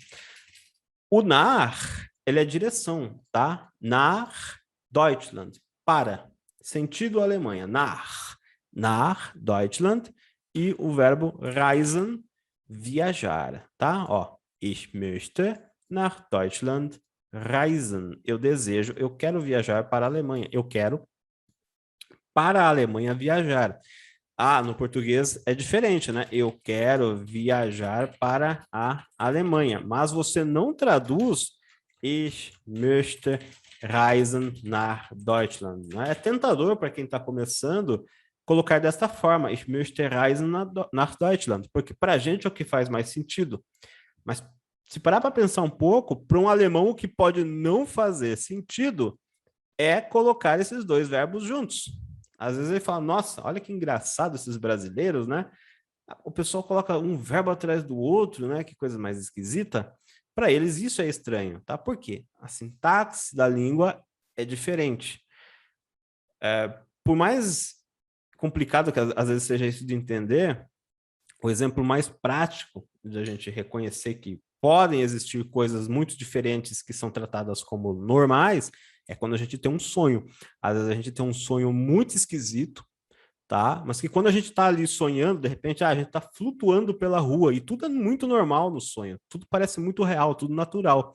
O nach, ele é direção, tá? Nach Deutschland, para, sentido Alemanha, nach Deutschland, e o verbo reisen, viajar, tá? Ó, ich möchte nach Deutschland reisen. Eu desejo, eu quero viajar para a Alemanha. Eu quero para a Alemanha viajar. Ah, no português é diferente, né? Eu quero viajar para a Alemanha, mas você não traduz Ich möchte reisen nach Deutschland. Né? É tentador para quem está começando colocar desta forma, Ich möchte reisen nach Deutschland, porque para a gente é o que faz mais sentido. Mas se parar para pensar um pouco, para um alemão o que pode não fazer sentido é colocar esses dois verbos juntos. Às vezes ele fala, nossa, olha que engraçado esses brasileiros, né? O pessoal coloca um verbo atrás do outro, né? Que coisa mais esquisita. Para eles isso é estranho, tá? Por quê? A sintaxe da língua é diferente. Por mais complicado que às vezes seja isso de entender, o exemplo mais prático de a gente reconhecer que podem existir coisas muito diferentes que são tratadas como normais é quando a gente tem um sonho. Às vezes a gente tem um sonho muito esquisito, tá? Mas que quando a gente está ali sonhando, de repente, a gente está flutuando pela rua e tudo é muito normal no sonho. Tudo parece muito real, tudo natural.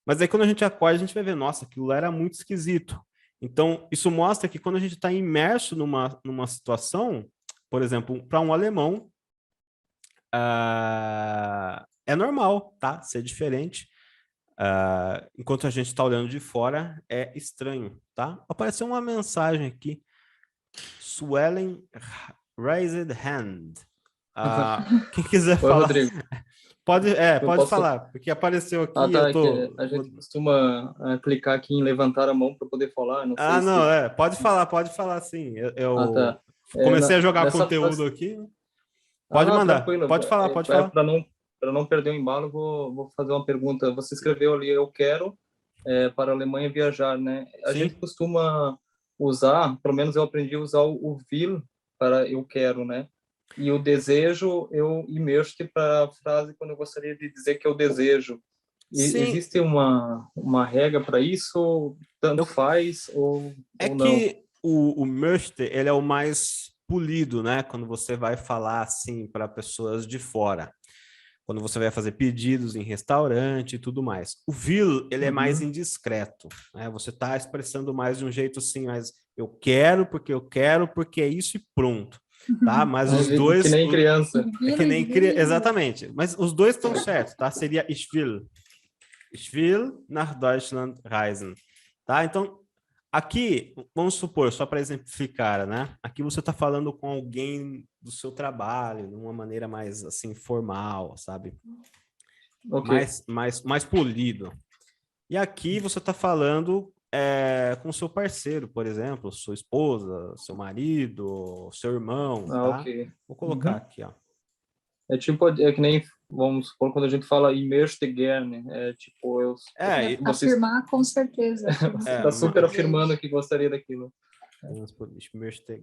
Mas aí quando a gente acorda, a gente vai ver, nossa, aquilo era muito esquisito. Então, isso mostra que quando a gente está imerso numa situação, por exemplo, para um alemão, é normal, tá? Ser diferente. Enquanto a gente está olhando de fora, é estranho, tá? Apareceu uma mensagem aqui. Suelen Raised Hand. Quem quiser Oi, falar. Rodrigo. Pode posso... falar, porque apareceu aqui. Tá, a gente costuma clicar aqui em levantar a mão para poder falar. Não sei pode falar sim. Eu tá. comecei a jogar conteúdo frase... aqui. Pode mandar, tranquilo. pode falar. Para não perder o embalo, vou fazer uma pergunta. Você escreveu ali, eu quero para a Alemanha viajar, né? A gente costuma usar, pelo menos eu aprendi a usar o will para eu quero, né? E o desejo, eu immerse para a frase quando eu gostaria de dizer que eu desejo. Existe uma regra para isso? Tanto faz ou não? Que o möchte, ele é o mais polido, né? Quando você vai falar assim para pessoas de fora. Quando você vai fazer pedidos em restaurante e tudo mais. O will, ele é mais indiscreto, né? Você está expressando mais de um jeito assim, mas eu quero, porque é isso e pronto, tá? Mas os dois... Que nem criança. É que nem criança, exatamente. Mas os dois estão certos, tá? Seria ich will. Ich will nach Deutschland reisen, tá? Então, aqui, vamos supor, só para exemplificar, né? Aqui você está falando com alguém do seu trabalho, de uma maneira mais, assim, formal, sabe? Okay. Mais polido. E aqui você está falando com seu parceiro, por exemplo, sua esposa, seu marido, seu irmão, tá? Okay. Vou colocar aqui, ó. É que nem, vamos supor, quando a gente fala immerse gerne, tipo, afirmar com certeza. Está super afirmando que gostaria daquilo.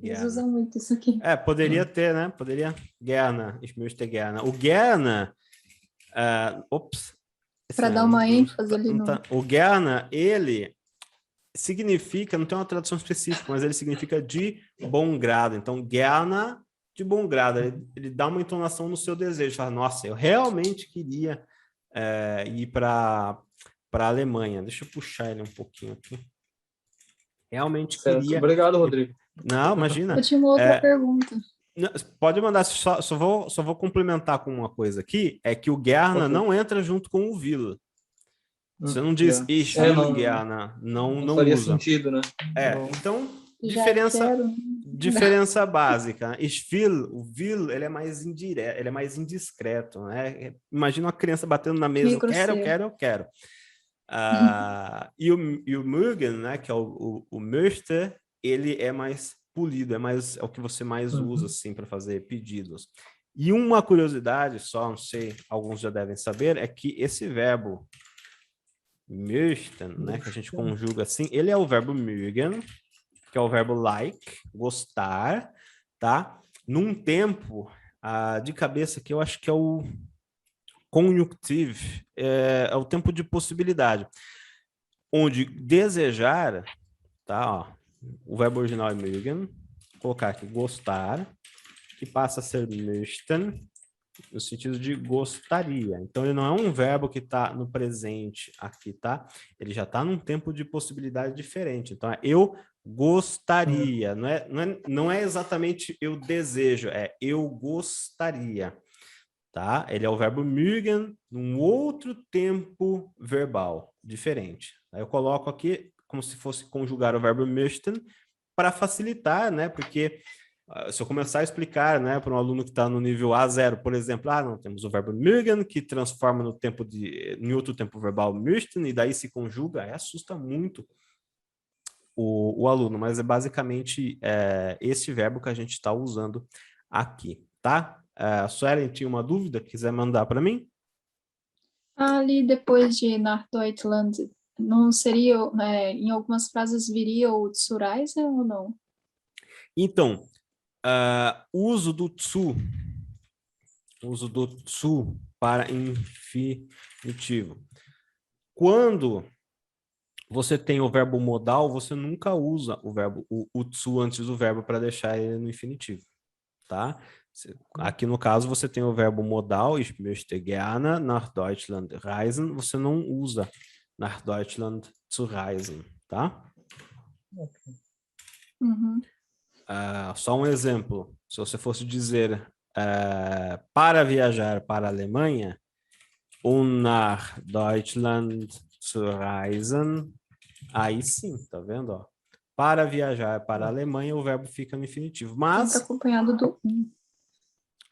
Eles usam muito isso aqui. Poderia ter, né? Poderia, gerne, ich möchte gerne. O gerne, Para dar uma ênfase ali no... O gerne, ele significa, não tem uma tradução específica, mas ele significa de bom grado. Então, gerne, de bom grado. Ele dá uma entonação no seu desejo. Fala, nossa, eu realmente queria ir para a Alemanha. Deixa eu puxar ele um pouquinho aqui. Realmente queria... Obrigado, Rodrigo. Não, imagina. Eu tinha uma outra pergunta. Pode mandar, só vou complementar com uma coisa aqui, é que o gerne não entra junto com o will. Você não diz ich will gerne, não faria usa. Sentido, né? Então, Já diferença básica. Ich will, o will, ele é mais indireto, ele é mais indiscreto, né? Imagina uma criança batendo na mesa, eu quero. E o mögen, né, que é o möchte, ele é mais polido, é o que você mais usa assim para fazer pedidos. E uma curiosidade, só não sei, alguns já devem saber, é que esse verbo möchten, né, que a gente conjuga assim, ele é o verbo mögen, que é o verbo like, gostar, tá? Num tempo de cabeça que eu acho que é o conjunctive, é o tempo de possibilidade, onde desejar, tá? Ó, o verbo original é mögen, colocar aqui gostar, que passa a ser möchten, no sentido de gostaria. Então, ele não é um verbo que está no presente aqui, tá? Ele já está num tempo de possibilidade diferente. Então, eu gostaria. Não é exatamente eu desejo, é eu gostaria, tá? Ele é o verbo mögen num outro tempo verbal diferente. Aí eu coloco aqui como se fosse conjugar o verbo möchten para facilitar, né? Porque se eu começar a explicar, né, para um aluno que está no nível A0, por exemplo, não, temos o verbo mögen, que transforma em outro tempo verbal möchten, e daí se conjuga, aí assusta muito o aluno, mas é basicamente esse verbo que a gente está usando aqui, tá? A Suelen tinha uma dúvida, quiser mandar para mim? Ali depois de nach Deutschland, não seria, em algumas frases viria o zu reisen ou não? Então, uso do zu para infinitivo. Quando você tem o verbo modal, você nunca usa o zu antes do verbo para deixar ele no infinitivo, tá? Aqui no caso você tem o verbo modal, ich möchte gerne nach Deutschland reisen, você não usa nach Deutschland zu reisen, tá? Só um exemplo, se você fosse dizer para viajar para a Alemanha, nach Deutschland zu reisen, aí sim, tá vendo? Ó? Para viajar para a Alemanha, o verbo fica no infinitivo. Mas acompanhado do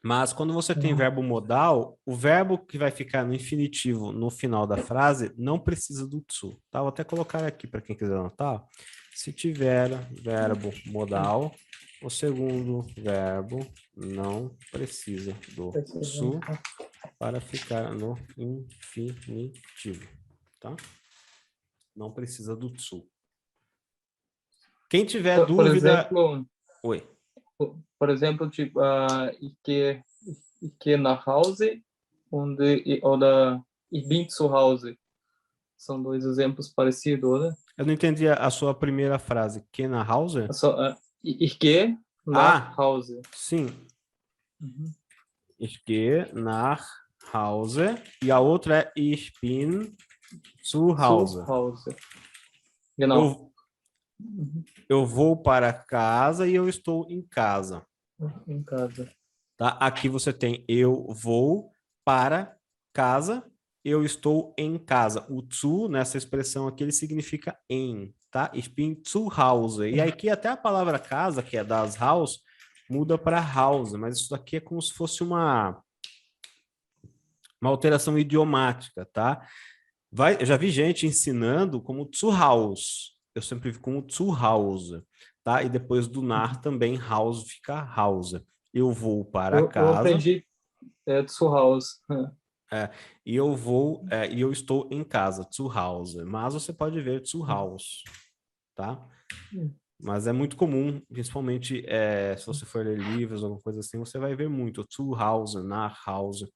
Mas quando você tem verbo modal, o verbo que vai ficar no infinitivo no final da frase não precisa do zu, tá? Vou até colocar aqui para quem quiser anotar. Se tiver verbo modal, o segundo verbo não precisa do zu para ficar no infinitivo, tá? Não precisa do zu. Quem tiver dúvida... Por exemplo... Oi. Por exemplo, tipo, ich gehe nach Hause oder ich bin zu Hause. São dois exemplos parecidos, né? Eu não entendi a sua primeira frase. Que na house? Ich gehe nach Hause. Sim. Ich gehe nach Hause. E a outra é ich bin zu Hause. Zu Hause. Genau. Eu vou para casa e eu estou em casa. Em casa. Tá? Aqui você tem eu vou para casa, eu estou em casa. O zu, nessa expressão aqui, ele significa em, tá? Ich bin zu Hause. E aqui até a palavra casa, que é das Haus, muda para house, mas isso daqui é como se fosse uma alteração idiomática, tá? Eu já vi gente ensinando como zu Haus. Eu sempre vi como zu Hause, tá? E depois do nach também house fica house. Eu vou para casa. Eu aprendi zu Hause. E eu vou e eu estou em casa, zu Hause. Mas você pode ver zu Haus, tá? Mas é muito comum, principalmente se você for ler livros, alguma coisa assim, você vai ver muito zu Hause, nach Hause,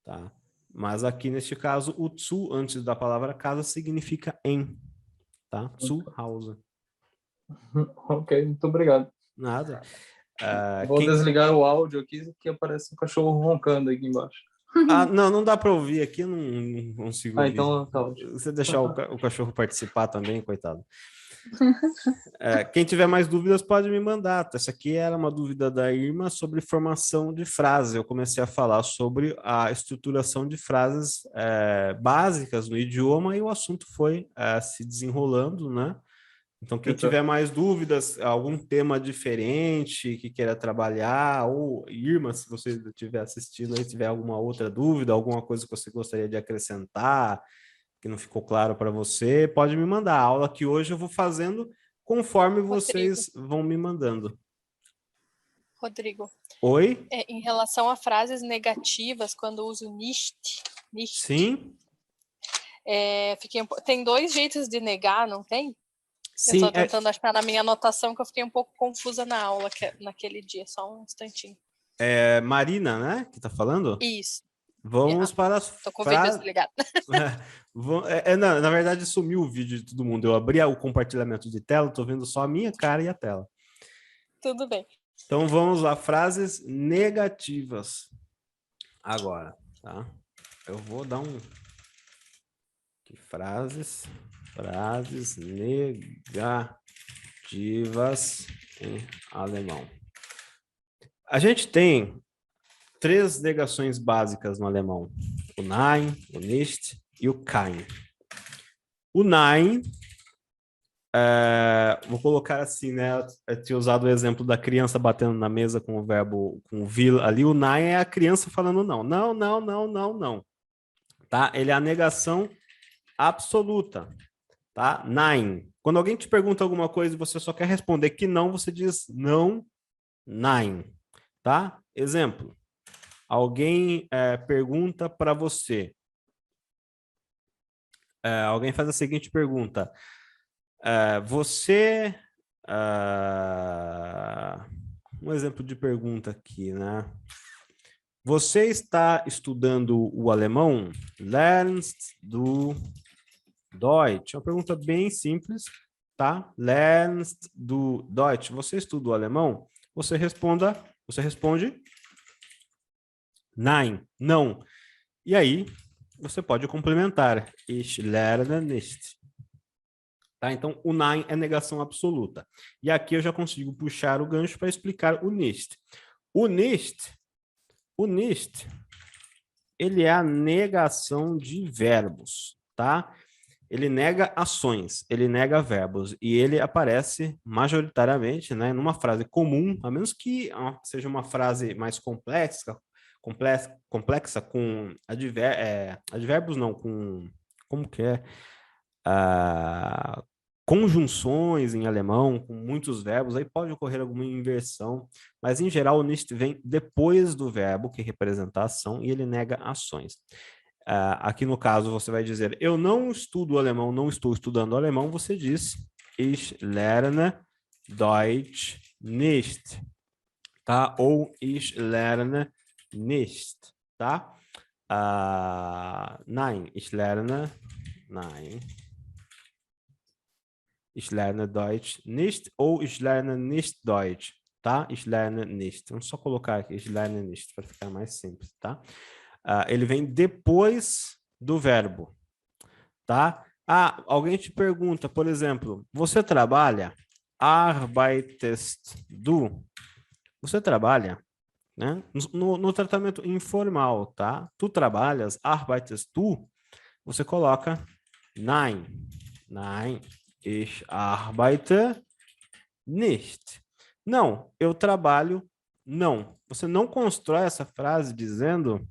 tá? Mas aqui, neste caso, o zu antes da palavra casa significa em, tá? Zu Hause. Ok, muito obrigado. Nada. Vou desligar o áudio aqui, que aparece um cachorro roncando aqui embaixo. Não, não dá para ouvir aqui, eu não consigo ouvir. Então tá ótimo. Você deixar o cachorro participar também, coitado. Quem tiver mais dúvidas pode me mandar. Essa aqui era uma dúvida da Irma sobre formação de frases. Eu comecei a falar sobre a estruturação de frases básicas no idioma e o assunto foi se desenrolando, né? Então, quem tiver mais dúvidas, algum tema diferente que queira trabalhar, ou Irma, se você estiver assistindo aí, tiver alguma outra dúvida, alguma coisa que você gostaria de acrescentar, que não ficou claro para você, pode me mandar. A aula que hoje eu vou fazendo conforme vocês vão me mandando. Rodrigo. Oi? Em relação a frases negativas, quando uso nicht. Sim. Tem 2 jeitos de negar, não tem? Sim, eu estou tentando achar na minha anotação, que eu fiquei um pouco confusa na aula naquele dia, só um instantinho. Marina, né? Que tá falando? Isso. Vamos para as Tô com o vídeo desligado. Não, na verdade, sumiu o vídeo de todo mundo. Eu abri o compartilhamento de tela, tô vendo só a minha cara e a tela. Tudo bem. Então, vamos lá. Frases negativas. Agora, tá? Eu vou dar que frases negativas em alemão. A gente tem 3 negações básicas no alemão: o nein, o nicht e o kein. O nein, vou colocar assim, né? Eu tinha usado o exemplo da criança batendo na mesa com o verbo, com o will ali. O nein é a criança falando não. Não, não, não, não, não. Tá? Ele é a negação absoluta. Tá? Nein. Quando alguém te pergunta alguma coisa e você só quer responder que não, você diz não, nein. Tá? Exemplo. Alguém pergunta para você. Alguém faz a seguinte pergunta. Um exemplo de pergunta aqui, né? Você está estudando o alemão? Lernst du Deutsch? É uma pergunta bem simples, tá? Lernst du Deutsch? Você estuda o alemão? Você responde nein, não. E aí, você pode complementar. Ich lerne nicht. Tá? Então, o nein é negação absoluta. E aqui eu já consigo puxar o gancho para explicar o nicht. O nicht, ele é a negação de verbos, tá? Ele nega ações, ele nega verbos, e ele aparece majoritariamente, né, numa frase comum, a menos que seja uma frase mais complexa com advérbios não, com, como que é? Conjunções em alemão, com muitos verbos, aí pode ocorrer alguma inversão, mas em geral o nicht vem depois do verbo, que representa a ação, e ele nega ações. Aqui no caso você vai dizer, eu não estudo alemão, não estou estudando alemão, você diz, ich lerne Deutsch nicht, tá? Ou ich lerne nicht, tá? Nein, ich lerne Deutsch nicht ou ich lerne nicht Deutsch, tá? Ich lerne nicht. Vamos só colocar aqui, ich lerne nicht, para ficar mais simples, tá? Ele vem depois do verbo, tá? Alguém te pergunta, por exemplo, você trabalha? Arbeitest du? Você trabalha? Né? No tratamento informal, tá? Tu trabalhas? Arbeitest du? Você coloca nein. Nein, ich arbeite nicht. Não, eu trabalho não. Você não constrói essa frase dizendo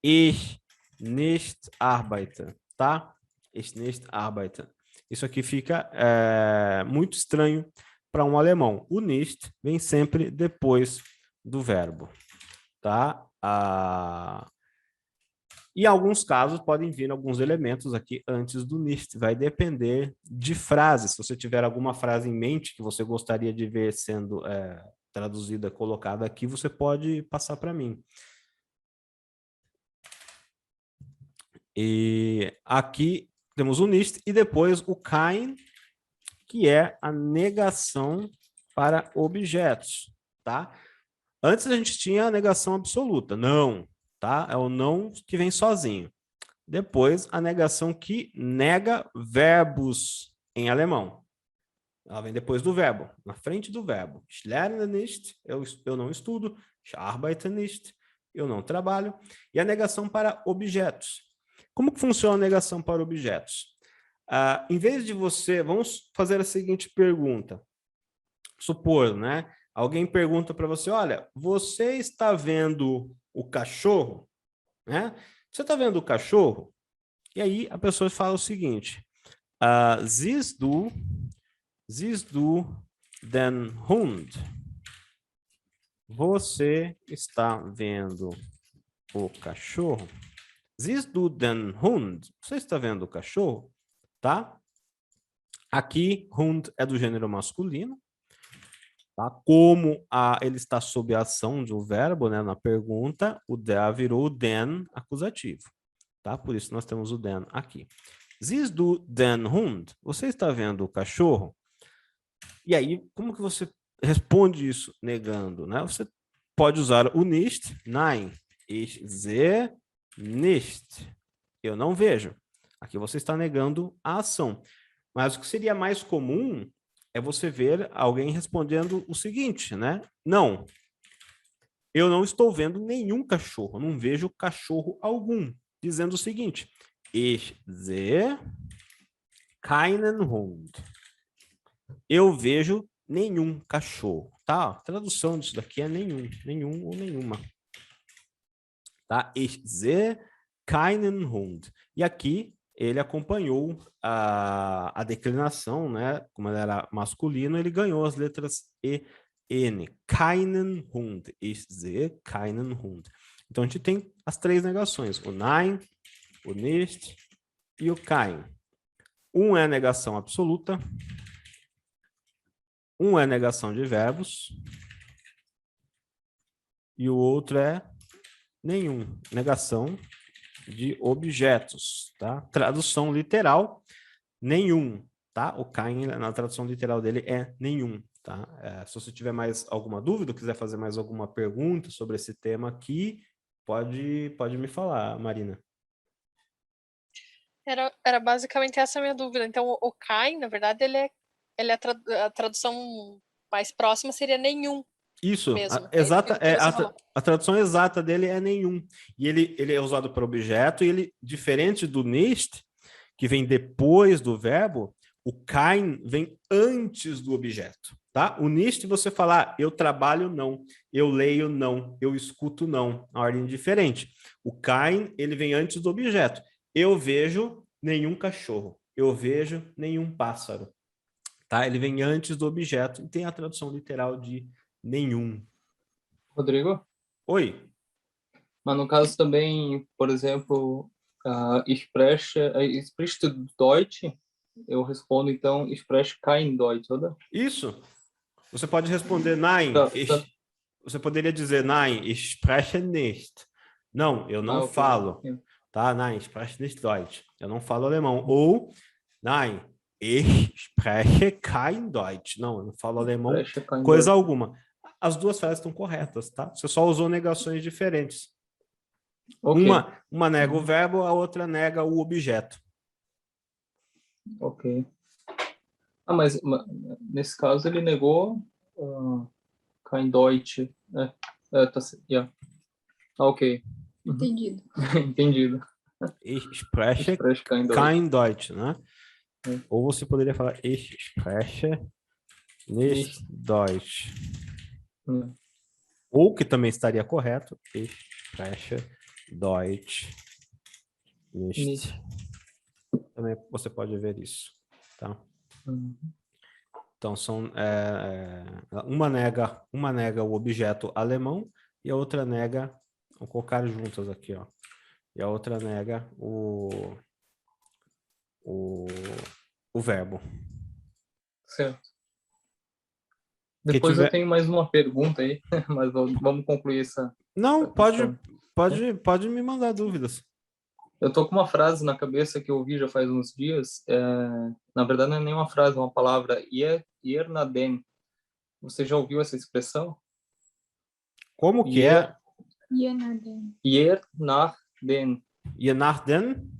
ich nicht arbeite, tá? Ich nicht arbeite. Isso aqui fica muito estranho para um alemão. O nicht vem sempre depois do verbo, tá? E em alguns casos podem vir alguns elementos aqui antes do nicht. Vai depender de frases. Se você tiver alguma frase em mente que você gostaria de ver sendo traduzida, colocada aqui, você pode passar para mim. E aqui temos o nicht e depois o kein, que é a negação para objetos, tá? Antes a gente tinha a negação absoluta, não, tá? É o não que vem sozinho. Depois, a negação que nega verbos em alemão. Ela vem depois do verbo, na frente do verbo. Ich lerne nicht, eu não estudo. Ich arbeite nicht, eu não trabalho. E a negação para objetos. Como que funciona a negação para objetos? Em vez de você... Vamos fazer a seguinte pergunta. Supor, né? Alguém pergunta para você, olha, você está vendo o cachorro? Né? Você está vendo o cachorro? E aí a pessoa fala o seguinte, siehst du den Hund? Você está vendo o cachorro? Siehst du den Hund? Você está vendo o cachorro? Tá? Aqui, Hund é do gênero masculino. Tá? Como ele está sob a ação de um verbo, né, na pergunta, o der virou o den acusativo. Tá? Por isso nós temos o den aqui. Siehst du den Hund? Você está vendo o cachorro? E aí, como que você responde isso negando? Né? Você pode usar o nicht. Nein, ich sehe nicht. Eu não vejo. Aqui você está negando a ação. Mas o que seria mais comum é você ver alguém respondendo o seguinte, né? Não, eu não estou vendo nenhum cachorro, não vejo cachorro algum. Dizendo o seguinte, ich sehe keinen Hund. Eu vejo nenhum cachorro, tá? A tradução disso daqui é nenhum ou nenhuma. Tá? Ich sehe keinen Hund. E aqui ele acompanhou a declinação, né? Como ele era masculino, ele ganhou as letras E, N. Keinen Hund. Ich sehe keinen Hund. Então, a gente tem as três negações. O nein, o nicht e o kein. Um é a negação absoluta. Um é a negação de verbos. E o outro é nenhum. Negação de objetos, tá? Tradução literal, nenhum, tá? O kein, na tradução literal dele, é nenhum, tá? Se você tiver mais alguma dúvida, quiser fazer mais alguma pergunta sobre esse tema aqui, pode me falar, Marina. Era basicamente essa a minha dúvida. Então, o kein, na verdade, a tradução mais próxima seria nenhum. Isso, mesmo. A tradução exata dele é nenhum. E ele é usado para objeto, e ele, diferente do nicht, que vem depois do verbo, o kein vem antes do objeto, tá? O nicht você falar, eu trabalho não, eu leio não, eu escuto não, a ordem diferente. O kein, ele vem antes do objeto. Eu vejo nenhum cachorro, eu vejo nenhum pássaro, tá? Ele vem antes do objeto e tem a tradução literal de nenhum. Rodrigo? Oi. Mas no caso também, por exemplo, sprichst du Deutsch? Eu respondo então, ich spreche kein Deutsch, oder? Isso. Você pode responder nein. Você poderia dizer nein, ich spreche nicht. Não, eu não falo. Tá? Nein, ich spreche nicht Deutsch. Eu não falo alemão. Ou nein, ich spreche kein Deutsch. Não, eu não falo alemão, coisa alguma. As duas frases estão corretas, tá? Você só usou negações diferentes. Okay. Uma nega o verbo, a outra nega o objeto. Ok. Mas nesse caso ele negou kein Deutsch. Tá, yeah. Ok. Entendido. Entendido. Ich spreche kein Deutsch, né? Ou você poderia falar ich spreche nicht Deutsch. Ou, que também estaria correto, ich spreche Deutsch nicht. Também você pode ver isso, tá? Então, são, uma nega o objeto alemão e a outra nega, vou colocar juntas aqui, ó, e a outra nega o verbo. Certo. Depois eu tenho mais uma pergunta aí, mas vamos concluir essa. Não, pode me mandar dúvidas. Eu tô com uma frase na cabeça que eu ouvi já faz uns dias. Na verdade, não é nem uma frase, é uma palavra. Iernadem. Você já ouviu essa expressão? Como que é? Iernarden. Iernarden. Iernarden?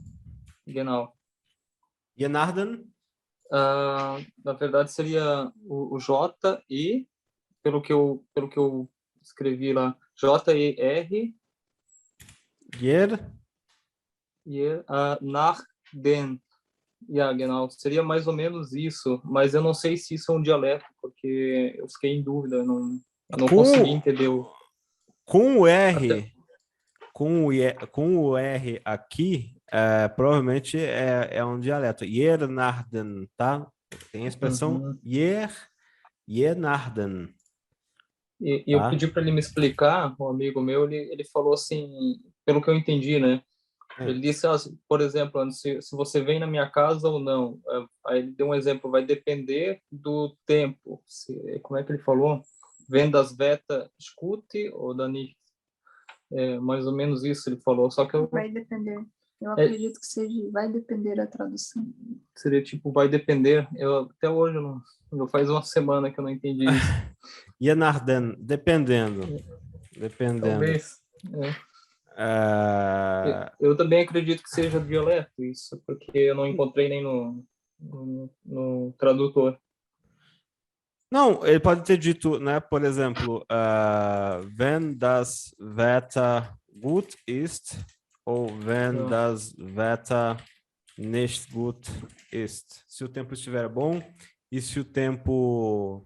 Genau. Iernarden? Na verdade, seria o J e, pelo que eu escrevi lá, J-E-R Ier? Iernarden. Yeah, genau. Seria mais ou menos isso, mas eu não sei se isso é um dialeto, porque eu fiquei em dúvida, eu não consegui entender Com o até. R, com o R aqui, provavelmente é um dialeto. Iernarden, tá? Tem a expressão Uhum. Iernarden, E eu tá? pedi para ele me explicar, um amigo meu, ele falou assim, pelo que eu entendi, né? Ele disse, por exemplo, se você vem na minha casa ou não. Aí ele deu um exemplo, vai depender do tempo. Como é que ele falou? Vem das veta escute ou da nicht. Mais ou menos isso ele falou. Só que Vai depender. Eu acredito que seja, vai depender da tradução. seria tipo, vai depender. Até hoje, não faz uma semana que eu não entendi isso. Iernarden, dependendo. Talvez. Eu também acredito que seja dialeto isso, porque eu não encontrei nem no tradutor. Não, ele pode ter dito, né, por exemplo, wenn das Wetter gut ist ou wenn das Wetter nicht gut ist. Se o tempo estiver bom e se o tempo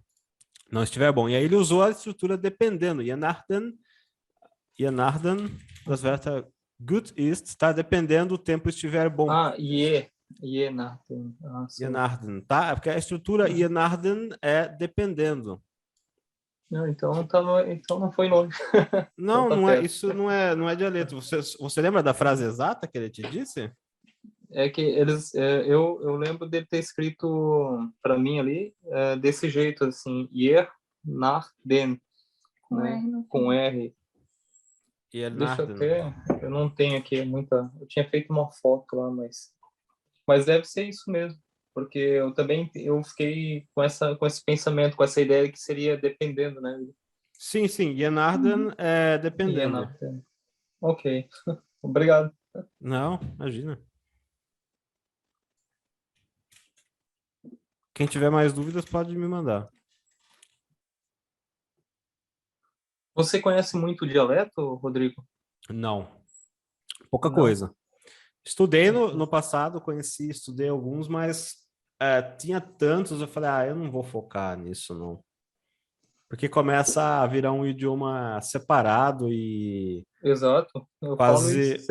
não estiver bom. E aí ele usou a estrutura dependendo. Iernarden, das Wetter gut ist, está dependendo do tempo estiver bom. Iernarden. Iernarden, tá? Porque a estrutura Iernarden é dependendo. Não, então não foi longe. Não, então tá não é, perto. isso não é dialeto. Você lembra da frase exata que ele te disse? É que eu lembro dele ter escrito para mim ali desse jeito assim, Iernarden, né? Com R. Deixa eu eu não tenho aqui muita, eu tinha feito uma foto lá, mas deve ser isso mesmo, porque eu fiquei com esse pensamento, com essa ideia que seria dependendo, né? Sim, Iernarden é dependendo. Iernarden. Ok, obrigado. Não, imagina. Quem tiver mais dúvidas pode me mandar. Você conhece muito o dialeto, Rodrigo? Não, pouca Não? coisa. Estudei no passado, estudei alguns, mas tinha tantos, eu falei, eu não vou focar nisso, não. Porque começa a virar um idioma separado e... Exato, eu falo isso.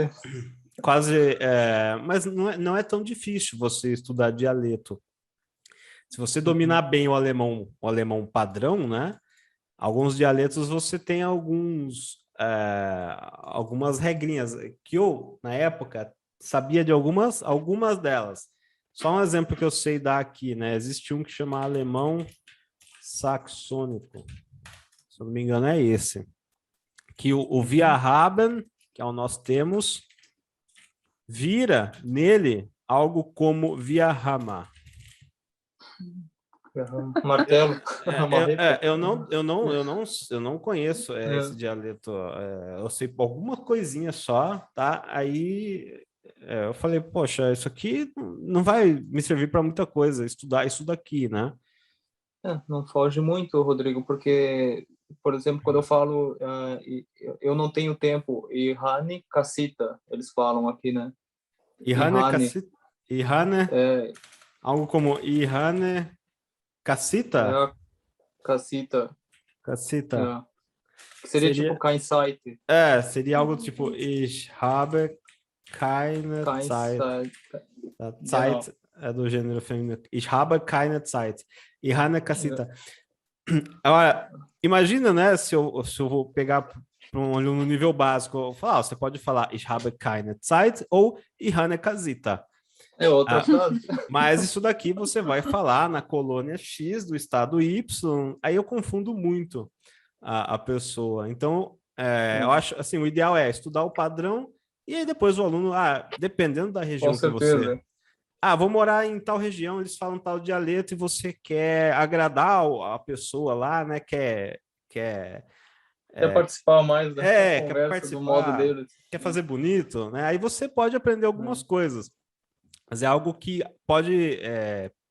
Mas não é tão difícil você estudar dialeto. Se você dominar bem o alemão padrão, né? Alguns dialetos você tem algumas regrinhas que eu, na época, sabia de algumas delas. Só um exemplo que eu sei dar aqui, né? Existe um que chama alemão saxônico. Se eu não me engano, é esse. Que o wir haben, que é o nós temos, vira nele algo como wir haben. Martelo. Eu não conheço esse dialeto. Eu sei alguma coisinha só, tá? Aí eu falei, poxa, isso aqui não vai me servir para muita coisa, estudar isso daqui, né? Não foge muito, Rodrigo, porque, por exemplo, quando eu falo eu não tenho tempo, e Rani Cassita, eles falam aqui, né? Ihane, algo como Ihane Cassita? Cassita. Cassita. Seria tipo kein Zeit. Seria algo tipo Ich habe keine Zeit. Zeit é do gênero feminino. Ich habe keine Zeit. Ihane Cassita. Agora, imagina, né, se eu vou pegar para um aluno nível básico, eu falar, você pode falar Ich habe keine Zeit ou Ihane Cassita. É outra frase. Mas isso daqui você vai falar na colônia X do estado Y, aí eu confundo muito a pessoa. Então, eu acho assim, o ideal é estudar o padrão E aí depois o aluno, dependendo da região Com que você... certeza. Vou morar em tal região, eles falam tal dialeto e você quer agradar a pessoa lá, né? Quer Quer participar mais da quer conversa do modo participar, deles. quer fazer bonito, né? Aí você pode aprender algumas coisas. Mas é algo que pode...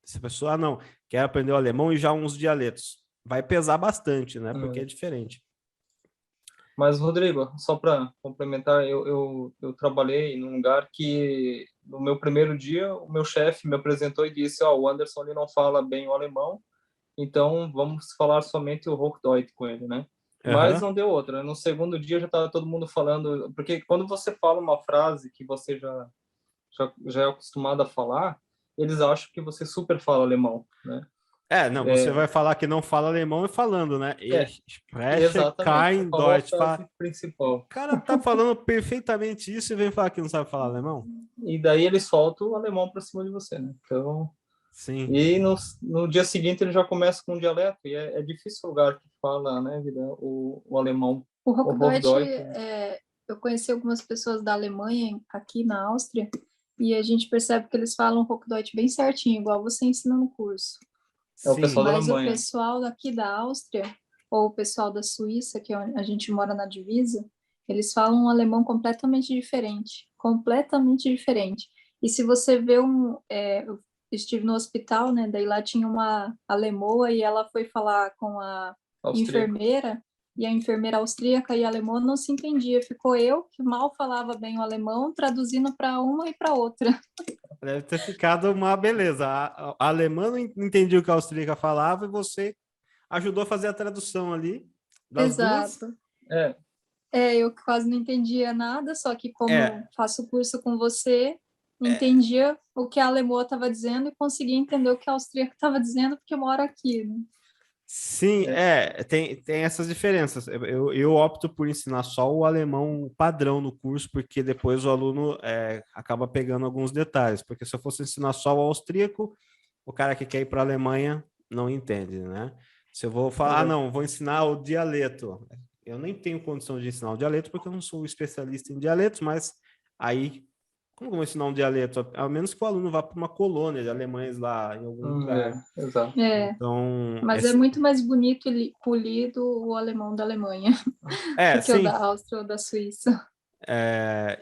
se a pessoa, não, quer aprender o alemão e já uns dialetos. Vai pesar bastante, né? Porque é diferente. Mas, Rodrigo, só para complementar, eu trabalhei num lugar que, no meu primeiro dia, o meu chefe me apresentou e disse, o Anderson ele não fala bem o alemão, então vamos falar somente o Hochdeutsch com ele, né? Mas não deu outra. No segundo dia já estava todo mundo falando, porque quando você fala uma frase que você já é acostumado a falar, eles acham que você super fala alemão, né? Não, você vai falar que não fala alemão e falando, né? Ich spreche Exatamente. kein Falou a Deutsch. frase principal. O cara tá falando perfeitamente isso e vem falar que não sabe falar alemão? E daí eles soltam o alemão para cima de você, né? Então... Sim. E no dia seguinte ele já começa com um dialeto, e é difícil o lugar que fala, né, o alemão. O Hochdeutsch, eu conheci algumas pessoas da Alemanha aqui na Áustria, e a gente percebe que eles falam Hochdeutsch bem certinho, igual você ensina no curso. O pessoal da Mas Alemanha. o pessoal daqui da Áustria, ou o pessoal da Suíça, que a gente mora na divisa, eles falam um alemão completamente diferente. Completamente diferente. E se você vê eu estive no hospital, né? Daí lá tinha uma alemoa e ela foi falar com a enfermeira, e a enfermeira austríaca e a alemã não se entendia. Ficou eu, que mal falava bem o alemão, traduzindo para uma e para outra. Deve ter ficado uma beleza. A alemã não entendia o que a austríaca falava e você ajudou a fazer a tradução ali das duas. Eu quase não entendia nada, só que como faço curso com você, entendia o que a alemã estava dizendo e conseguia entender o que a austríaca estava dizendo, porque eu moro aqui, né? Sim, tem essas diferenças. Eu opto por ensinar só o alemão padrão no curso, porque depois o aluno acaba pegando alguns detalhes. Porque se eu fosse ensinar só o austríaco, o cara que quer ir para a Alemanha não entende, né? Se eu vou falar, não, vou ensinar o dialeto. Eu nem tenho condição de ensinar o dialeto, porque eu não sou especialista em dialetos, mas aí, como eu vou ensinar um dialeto? A menos que o aluno vá para uma colônia de alemães lá em algum lugar. Exato. Então, mas é muito mais bonito e polido o alemão da Alemanha do que o da Áustria ou da Suíça.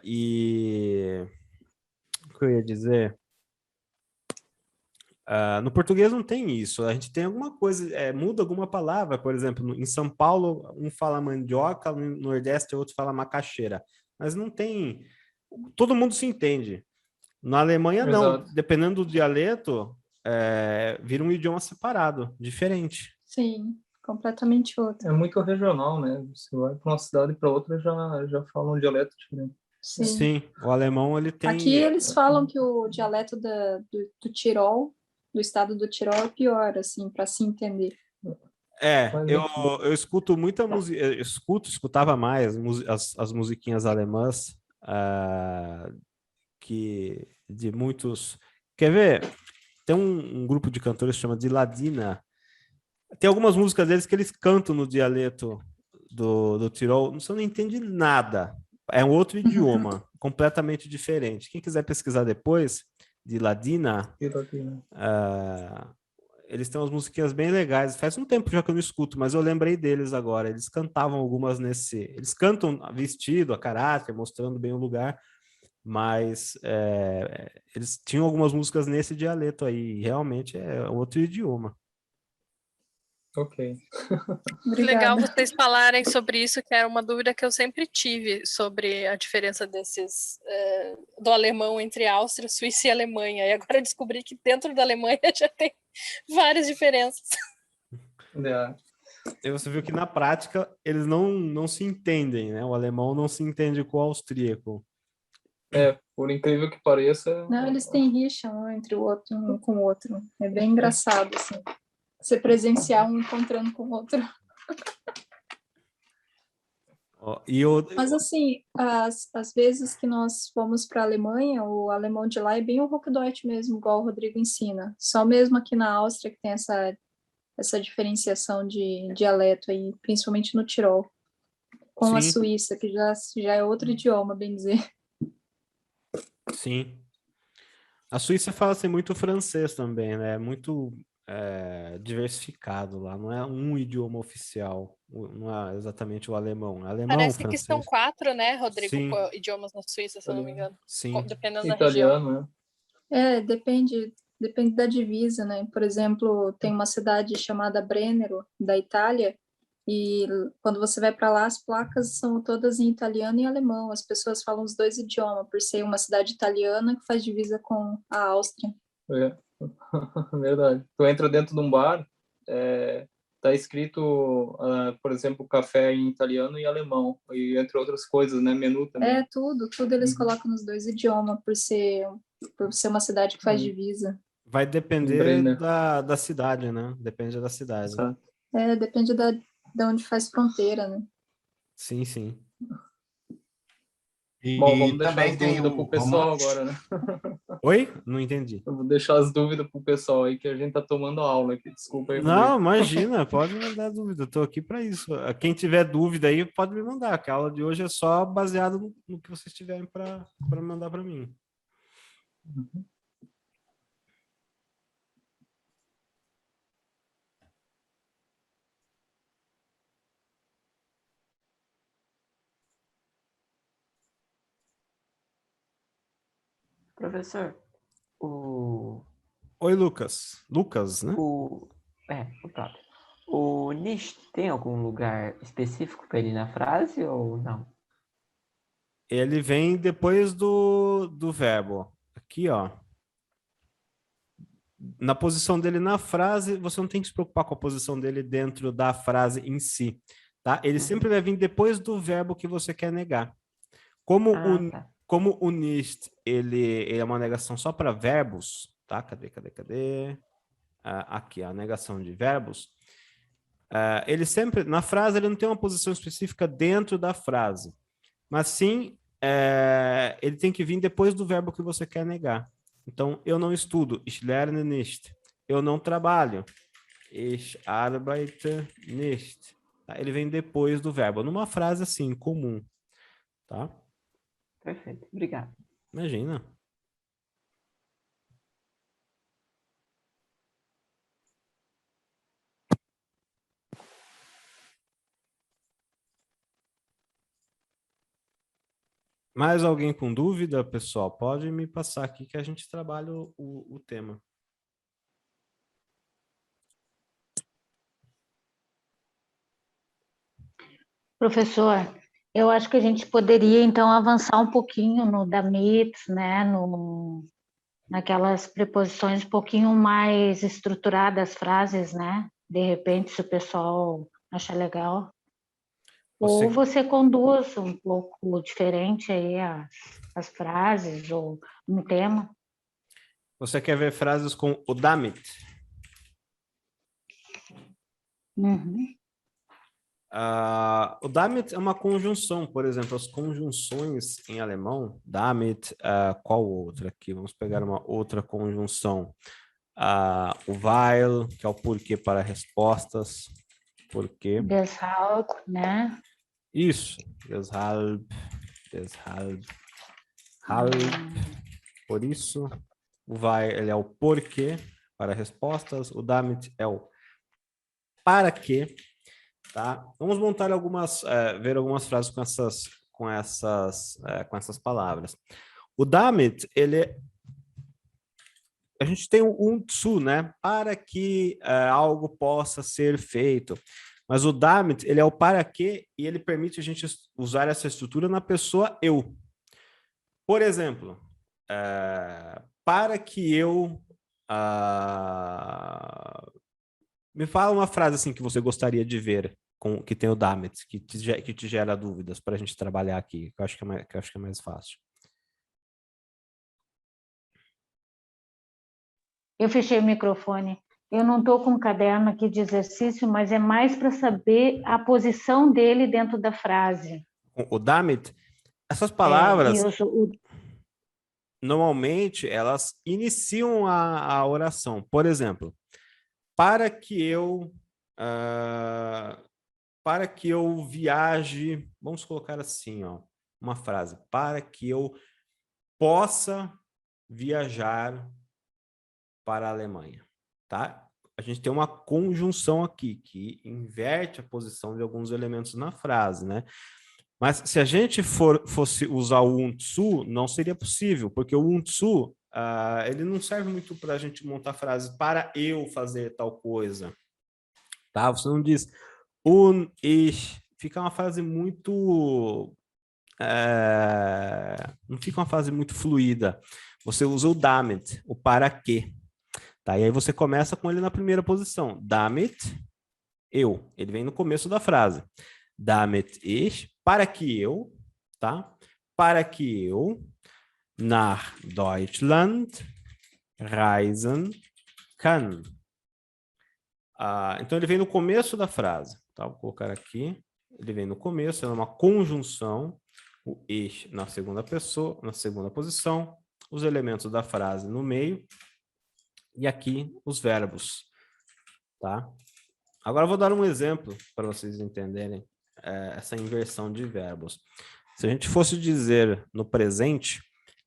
E o que eu ia dizer? No português não tem isso. A gente tem alguma coisa, muda alguma palavra. Por exemplo, em São Paulo, um fala mandioca, no Nordeste, o outro fala macaxeira. Mas não tem... Todo mundo se entende. Na Alemanha, não. Dependendo do dialeto, vira um idioma separado, diferente. Sim, completamente outro. É muito regional, né? Você vai para uma cidade e para outra já fala um dialeto diferente. Sim, o alemão ele tem... Aqui eles falam que o dialeto do Tirol, do estado do Tirol, é pior, assim, para se entender. Eu escuto muita música, escutava mais as musiquinhas alemãs, que de muitos... Quer ver? Tem um grupo de cantores que chama de Ladina. Tem algumas músicas deles que eles cantam no dialeto do Tirol, você não entende nada. É um outro idioma, completamente diferente. Quem quiser pesquisar depois, de Ladina, eles têm umas musiquinhas bem legais. Faz um tempo já que eu não escuto, mas eu lembrei deles agora. Eles cantavam algumas nesse... Eles cantam vestido, a caráter, mostrando bem o lugar, mas eles tinham algumas músicas nesse dialeto aí. Realmente é outro idioma. Ok. Legal vocês falarem sobre isso, que era uma dúvida que eu sempre tive sobre a diferença desses do alemão entre Áustria, Suíça e Alemanha. E agora eu descobri que dentro da Alemanha já tem várias diferenças. E você viu que na prática eles não se entendem, né? O alemão não se entende com o austríaco. Por incrível que pareça. Não, eles têm rixa um entre o outro, um com o outro. É bem engraçado, assim. Você presenciar um encontrando com o outro. Mas, assim, as vezes que nós fomos para a Alemanha, o alemão de lá é bem o Hochdeutsch mesmo, igual o Rodrigo ensina. Só mesmo aqui na Áustria que tem essa diferenciação de dialeto aí, principalmente no Tirol. Com a Suíça, que já é outro idioma, bem dizer. Sim. A Suíça fala assim, muito francês também, né? É muito diversificado lá. Não é um idioma oficial. Não é exatamente o alemão. É alemão, Parece que são francês. 4, né, Rodrigo, Sim, idiomas na Suíça, se eu não me engano, sim. dependendo da região. Italiano, né? Depende da divisa, né? Por exemplo, tem uma cidade chamada Brennero, da Itália, e quando você vai para lá, as placas são todas em italiano e alemão. As pessoas falam os dois idiomas, por ser uma cidade italiana que faz divisa com a Áustria. É. Verdade. Tu entra dentro de um bar, tá escrito, por exemplo, café em italiano e alemão, e entre outras coisas, né? Menu também. Tudo eles colocam nos dois idiomas, por ser uma cidade que faz divisa. Vai Em depender Brenner. da cidade, né? Depende da cidade. Exato. Depende de onde faz fronteira, né? Sim, sim. Bom, vamos E deixar também as tem dúvidas o pro pessoal romance. agora, né? Oi? Não entendi. Eu vou deixar as dúvidas pro pessoal aí, que a gente tá tomando aula aqui. Desculpa aí, Rodrigo. Não, imagina, pode mandar dúvida. Eu tô aqui para isso. Quem tiver dúvida aí, pode me mandar, que a aula de hoje é só baseada no que vocês tiverem para mandar para mim. Professor, o, Oi, Lucas. Lucas, né? o próprio. O nicht tem algum lugar específico para ele na frase ou não? Ele vem depois do verbo. Aqui, ó. Na posição dele na frase, você não tem que se preocupar com a posição dele dentro da frase em si, tá? Ele sempre vai vir depois do verbo que você quer negar. Como Tá. como o nicht, ele é uma negação só para verbos, tá? Cadê? Aqui, a negação de verbos. Ele sempre, na frase, ele não tem uma posição específica dentro da frase, mas sim, ele tem que vir depois do verbo que você quer negar. Então, eu não estudo, ich lerne nicht. Eu não trabalho, ich arbeite nicht. Tá? Ele vem depois do verbo, numa frase assim, comum. Tá? Perfeito, obrigado. Imagina. Mais alguém com dúvida, pessoal? Pode me passar aqui que a gente trabalha o tema. Professor, eu acho que a gente poderia, então, avançar um pouquinho no damit, né, naquelas preposições um pouquinho mais estruturadas, frases, né? De repente, se o pessoal acha legal. Ou você conduz um pouco diferente aí as frases ou um tema. Você quer ver frases com o damit? Uhum. O damit é uma conjunção, por exemplo, as conjunções em alemão, damit, qual outra aqui? Vamos pegar uma outra conjunção. O weil, que é o porquê para respostas, porquê. Deshalb, né? Isso, deshalb, halb, por isso. O weil, ele é o porquê para respostas, o damit é o para quê. Tá? Vamos montar ver algumas frases com essas palavras. O damit, a gente tem um zu, né? Para que algo possa ser feito. Mas o damit, ele é o para quê e ele permite a gente usar essa estrutura na pessoa eu. Por exemplo, para que eu... me fala uma frase assim que você gostaria de ver, que tem o damit, que te gera dúvidas para a gente trabalhar aqui, que eu acho que é mais fácil. Eu fechei o microfone. Eu não estou com um caderno aqui de exercício, mas é mais para saber a posição dele dentro da frase. O damit, essas palavras, eu normalmente, elas iniciam a oração. Por exemplo, para que eu viaje, vamos colocar assim, ó, uma frase, para que eu possa viajar para a Alemanha, tá? A gente tem uma conjunção aqui que inverte a posição de alguns elementos na frase, né? Mas se a gente fosse usar o untsu, não seria possível, porque o untsu, ele não serve muito para a gente montar frases para eu fazer tal coisa, tá? Você não diz ich, fica uma frase muito... não fica uma frase muito fluida. Você usa o damit, o para quê. Tá? E aí você começa com ele na primeira posição. Damit, eu. Ele vem no começo da frase. Damit ich, para que eu, tá? Para que eu nach Deutschland reisen kann. Então ele vem no começo da frase. Tá? Vou colocar aqui. Ele vem no começo, é uma conjunção. O ich na segunda pessoa, na segunda posição. Os elementos da frase no meio. E aqui os verbos, tá? Agora eu vou dar um exemplo para vocês entenderem essa inversão de verbos. Se a gente fosse dizer no presente,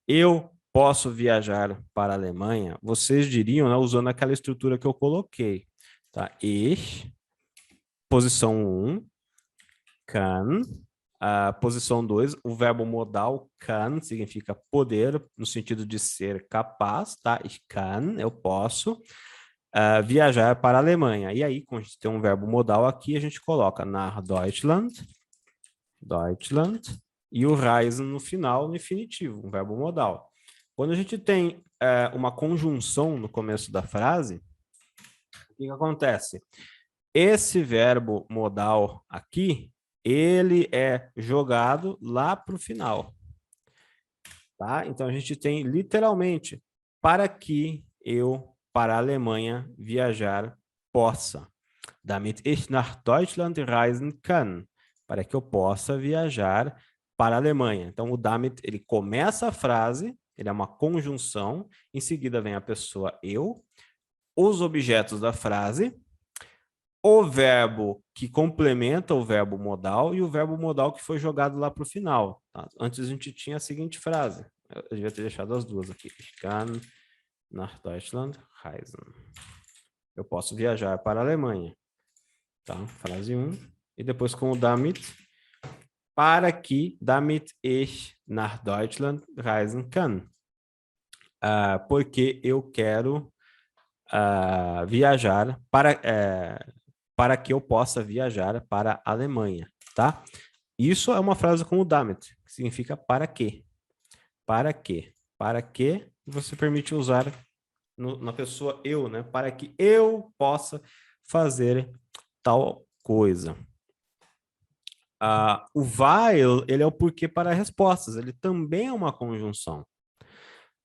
eu posso viajar para a Alemanha, vocês diriam, né, usando aquela estrutura que eu coloquei, tá? Ich, posição 1, kann, posição 2, o verbo modal kann significa poder, no sentido de ser capaz, tá? Ich kann, eu posso viajar para a Alemanha. E aí, quando a gente tem um verbo modal aqui, a gente coloca nach Deutschland, e o reisen no final, no infinitivo, um verbo modal. Quando a gente tem uma conjunção no começo da frase, o que acontece? Esse verbo modal aqui, ele é jogado lá para o final. Tá? Então, a gente tem literalmente para que eu, para a Alemanha, viajar possa. Damit ich nach Deutschland reisen kann. Para que eu possa viajar para a Alemanha. Então, o damit, ele começa a frase, ele é uma conjunção, em seguida vem a pessoa eu, os objetos da frase, o verbo que complementa o verbo modal e o verbo modal que foi jogado lá para o final. Tá? Antes a gente tinha a seguinte frase. Eu devia ter deixado as duas aqui. Ich kann nach Deutschland reisen. Eu posso viajar para a Alemanha. Tá? Frase 1. E depois com o damit. Para que damit ich nach Deutschland reisen kann. Porque eu quero viajar para que eu possa viajar para a Alemanha, tá? Isso é uma frase com o damit, que significa para quê? Para quê? Para que você permite usar na pessoa eu, né? Para que eu possa fazer tal coisa. O while, ele é o porquê para respostas, ele também é uma conjunção,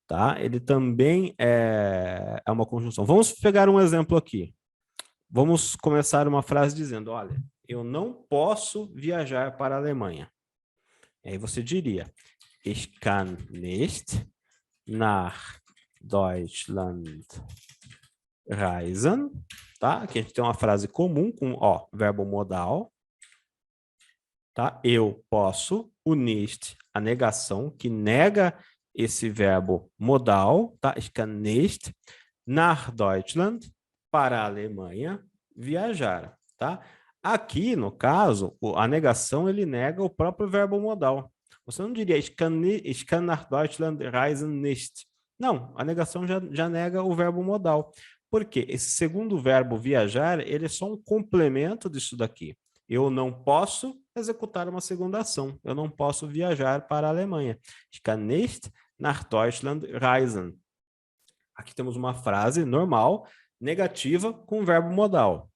tá? Ele também é uma conjunção. Vamos pegar um exemplo aqui. Vamos começar uma frase dizendo, olha, eu não posso viajar para a Alemanha. E aí você diria, ich kann nicht nach Deutschland reisen, tá? Aqui a gente tem uma frase comum com, verbo modal, tá? Eu posso, o nicht, a negação, que nega esse verbo modal, tá? Ich kann nicht nach Deutschland, para a Alemanha, viajar, tá? Aqui, no caso, a negação, ele nega o próprio verbo modal. Você não diria, ich kann nach Deutschland reisen nicht. Não, a negação já nega o verbo modal. Por quê? Esse segundo verbo, viajar, ele é só um complemento disso daqui. Eu não posso executar uma segunda ação. Eu não posso viajar para a Alemanha. Ich kann nicht nach Deutschland reisen. Aqui temos uma frase normal, negativa, com verbo modal.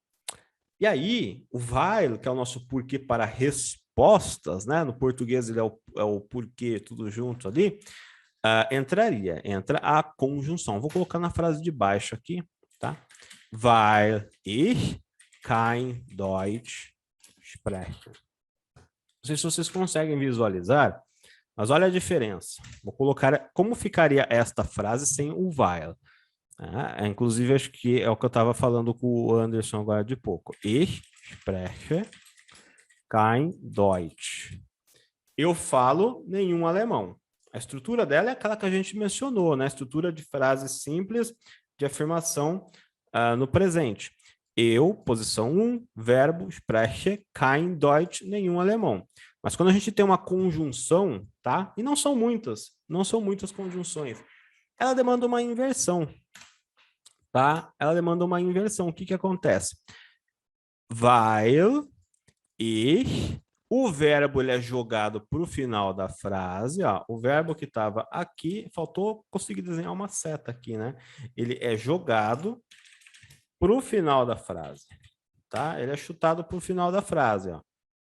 E aí, o while, que é o nosso porquê para respostas, né? No português ele é o porquê tudo junto ali, entra a conjunção. Vou colocar na frase de baixo aqui, tá? Weil ich kein Deutsch spreche. Não sei se vocês conseguem visualizar, mas olha a diferença. Vou colocar como ficaria esta frase sem o while. Inclusive, acho que é o que eu estava falando com o Anderson agora de pouco. Ich spreche kein Deutsch. Eu falo nenhum alemão. A estrutura dela é aquela que a gente mencionou, né? Estrutura de frases simples de afirmação no presente. Eu, posição 1, verbo, spreche, kein Deutsch, nenhum alemão. Mas quando a gente tem uma conjunção, tá? E não são muitas conjunções. Ela demanda uma inversão, tá? Ela demanda uma inversão. O que que acontece? Weil ich, o verbo ele é jogado para o final da frase, ó. O verbo que estava aqui, faltou conseguir desenhar uma seta aqui, né? Ele é jogado para o final da frase, tá? Ele é chutado para o final da frase, ó.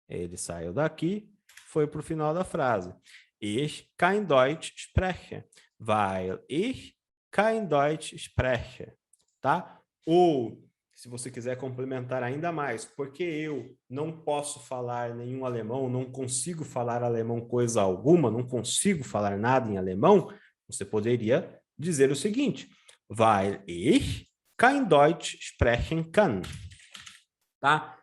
Ele saiu daqui, foi para o final da frase. Ich kein Deutsch spreche, weil ich kein Deutsch spreche, tá? Ou, se você quiser complementar ainda mais, porque eu não posso falar nenhum alemão, não consigo falar alemão coisa alguma, não consigo falar nada em alemão, você poderia dizer o seguinte, weil ich kein Deutsch sprechen kann. Tá?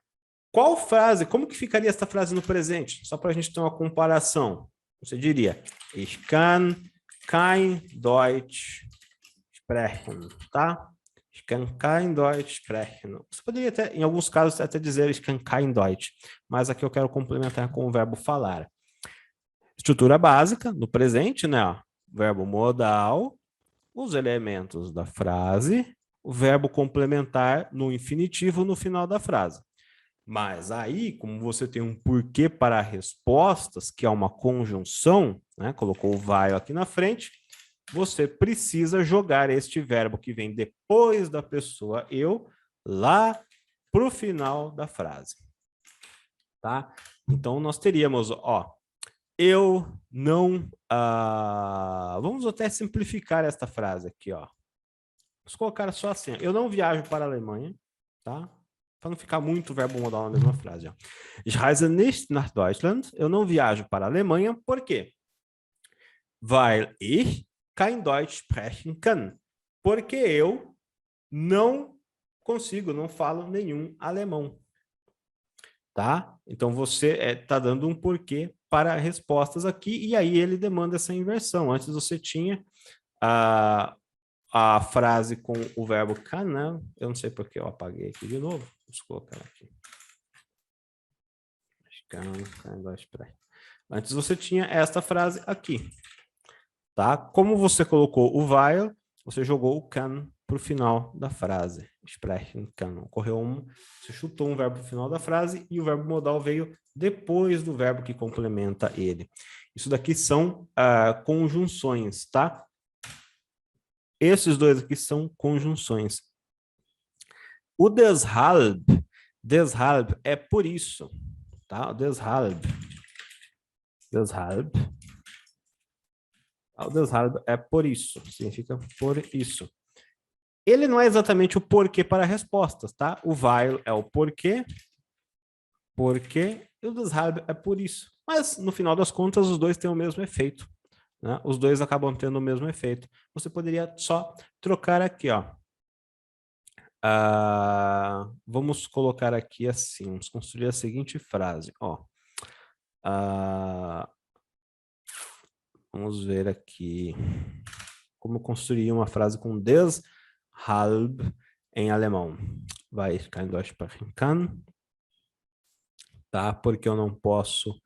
Qual frase, como que ficaria essa frase no presente? Só para a gente ter uma comparação. Você diria, ich kann kein Deutsch sprechen, tá? Ich kann kein Deutsch sprechen. Você poderia até, em alguns casos, até dizer ich kann kein Deutsch, mas aqui eu quero complementar com o verbo falar. Estrutura básica, no presente, né? Ó, verbo modal, os elementos da frase, o verbo complementar no infinitivo no final da frase. Mas aí, como você tem um porquê para respostas, que é uma conjunção, né? Colocou o vai aqui na frente, você precisa jogar este verbo que vem depois da pessoa eu lá para o final da frase. Tá? Então, nós teríamos, ó, eu não... vamos até simplificar esta frase aqui, ó. Vamos colocar só assim, eu não viajo para a Alemanha, tá? Para não ficar muito verbo modal na mesma frase, ó. Ich reise nicht nach Deutschland, eu não viajo para a Alemanha, por quê? Weil ich kein Deutsch sprechen kann. Porque eu não consigo, não falo nenhum alemão. Tá? Então, você está dando um porquê para respostas aqui, e aí ele demanda essa inversão. Antes você tinha a frase com o verbo kann, né? Eu não sei porque eu apaguei aqui de novo. Vamos colocar aqui. Antes você tinha esta frase aqui. Tá? Como você colocou o weil, você jogou o kann para o final da frase. Sprechen kann. Ocorreu você chutou um verbo no final da frase e o verbo modal veio depois do verbo que complementa ele. Isso daqui são conjunções, tá? Esses dois aqui são conjunções. O deshalb é por isso, tá? O deshalb é por isso, significa por isso. Ele não é exatamente o porquê para respostas, tá? O weil é o porquê, e o deshalb é por isso. Mas, no final das contas, os dois têm o mesmo efeito, né? Os dois acabam tendo o mesmo efeito. Você poderia só trocar aqui, ó. Vamos colocar aqui assim, vamos construir a seguinte frase, ó. Vamos ver aqui como construir uma frase com deshalb em alemão. Vai ficar em Deutsch sprechen kann. Tá? Porque eu não posso...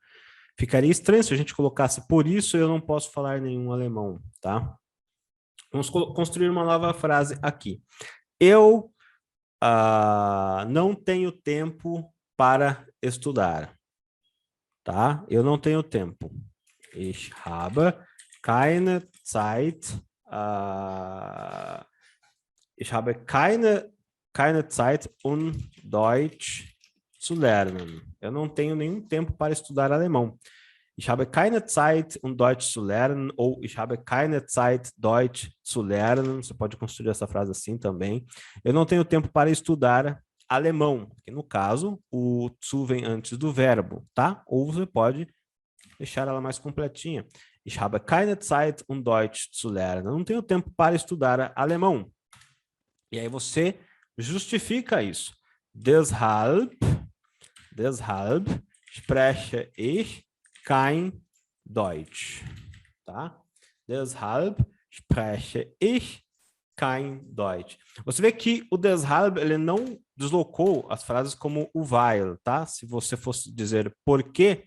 Ficaria estranho se a gente colocasse por isso eu não posso falar nenhum alemão, tá? Vamos construir uma nova frase aqui. Eu não tenho tempo para estudar, tá? Eu não tenho tempo. Ich habe keine Zeit. Ich habe keine Zeit, Deutsch zu lernen. Eu não tenho nenhum tempo para estudar alemão. Ich habe keine Zeit, Deutsch zu lernen, ou ich habe keine Zeit, Deutsch zu lernen. Você pode construir essa frase assim também. Eu não tenho tempo para estudar alemão. Que no caso, o zu vem antes do verbo, tá? Ou você pode deixar ela mais completinha. Ich habe keine Zeit, Deutsch zu lernen. Eu não tenho tempo para estudar alemão. E aí você justifica isso. Deshalb spreche ich kein Deutsch. Tá? Deshalb spreche ich kein Deutsch. Você vê que o deshalb, ele não deslocou as frases como o weil, tá? Se você fosse dizer por que,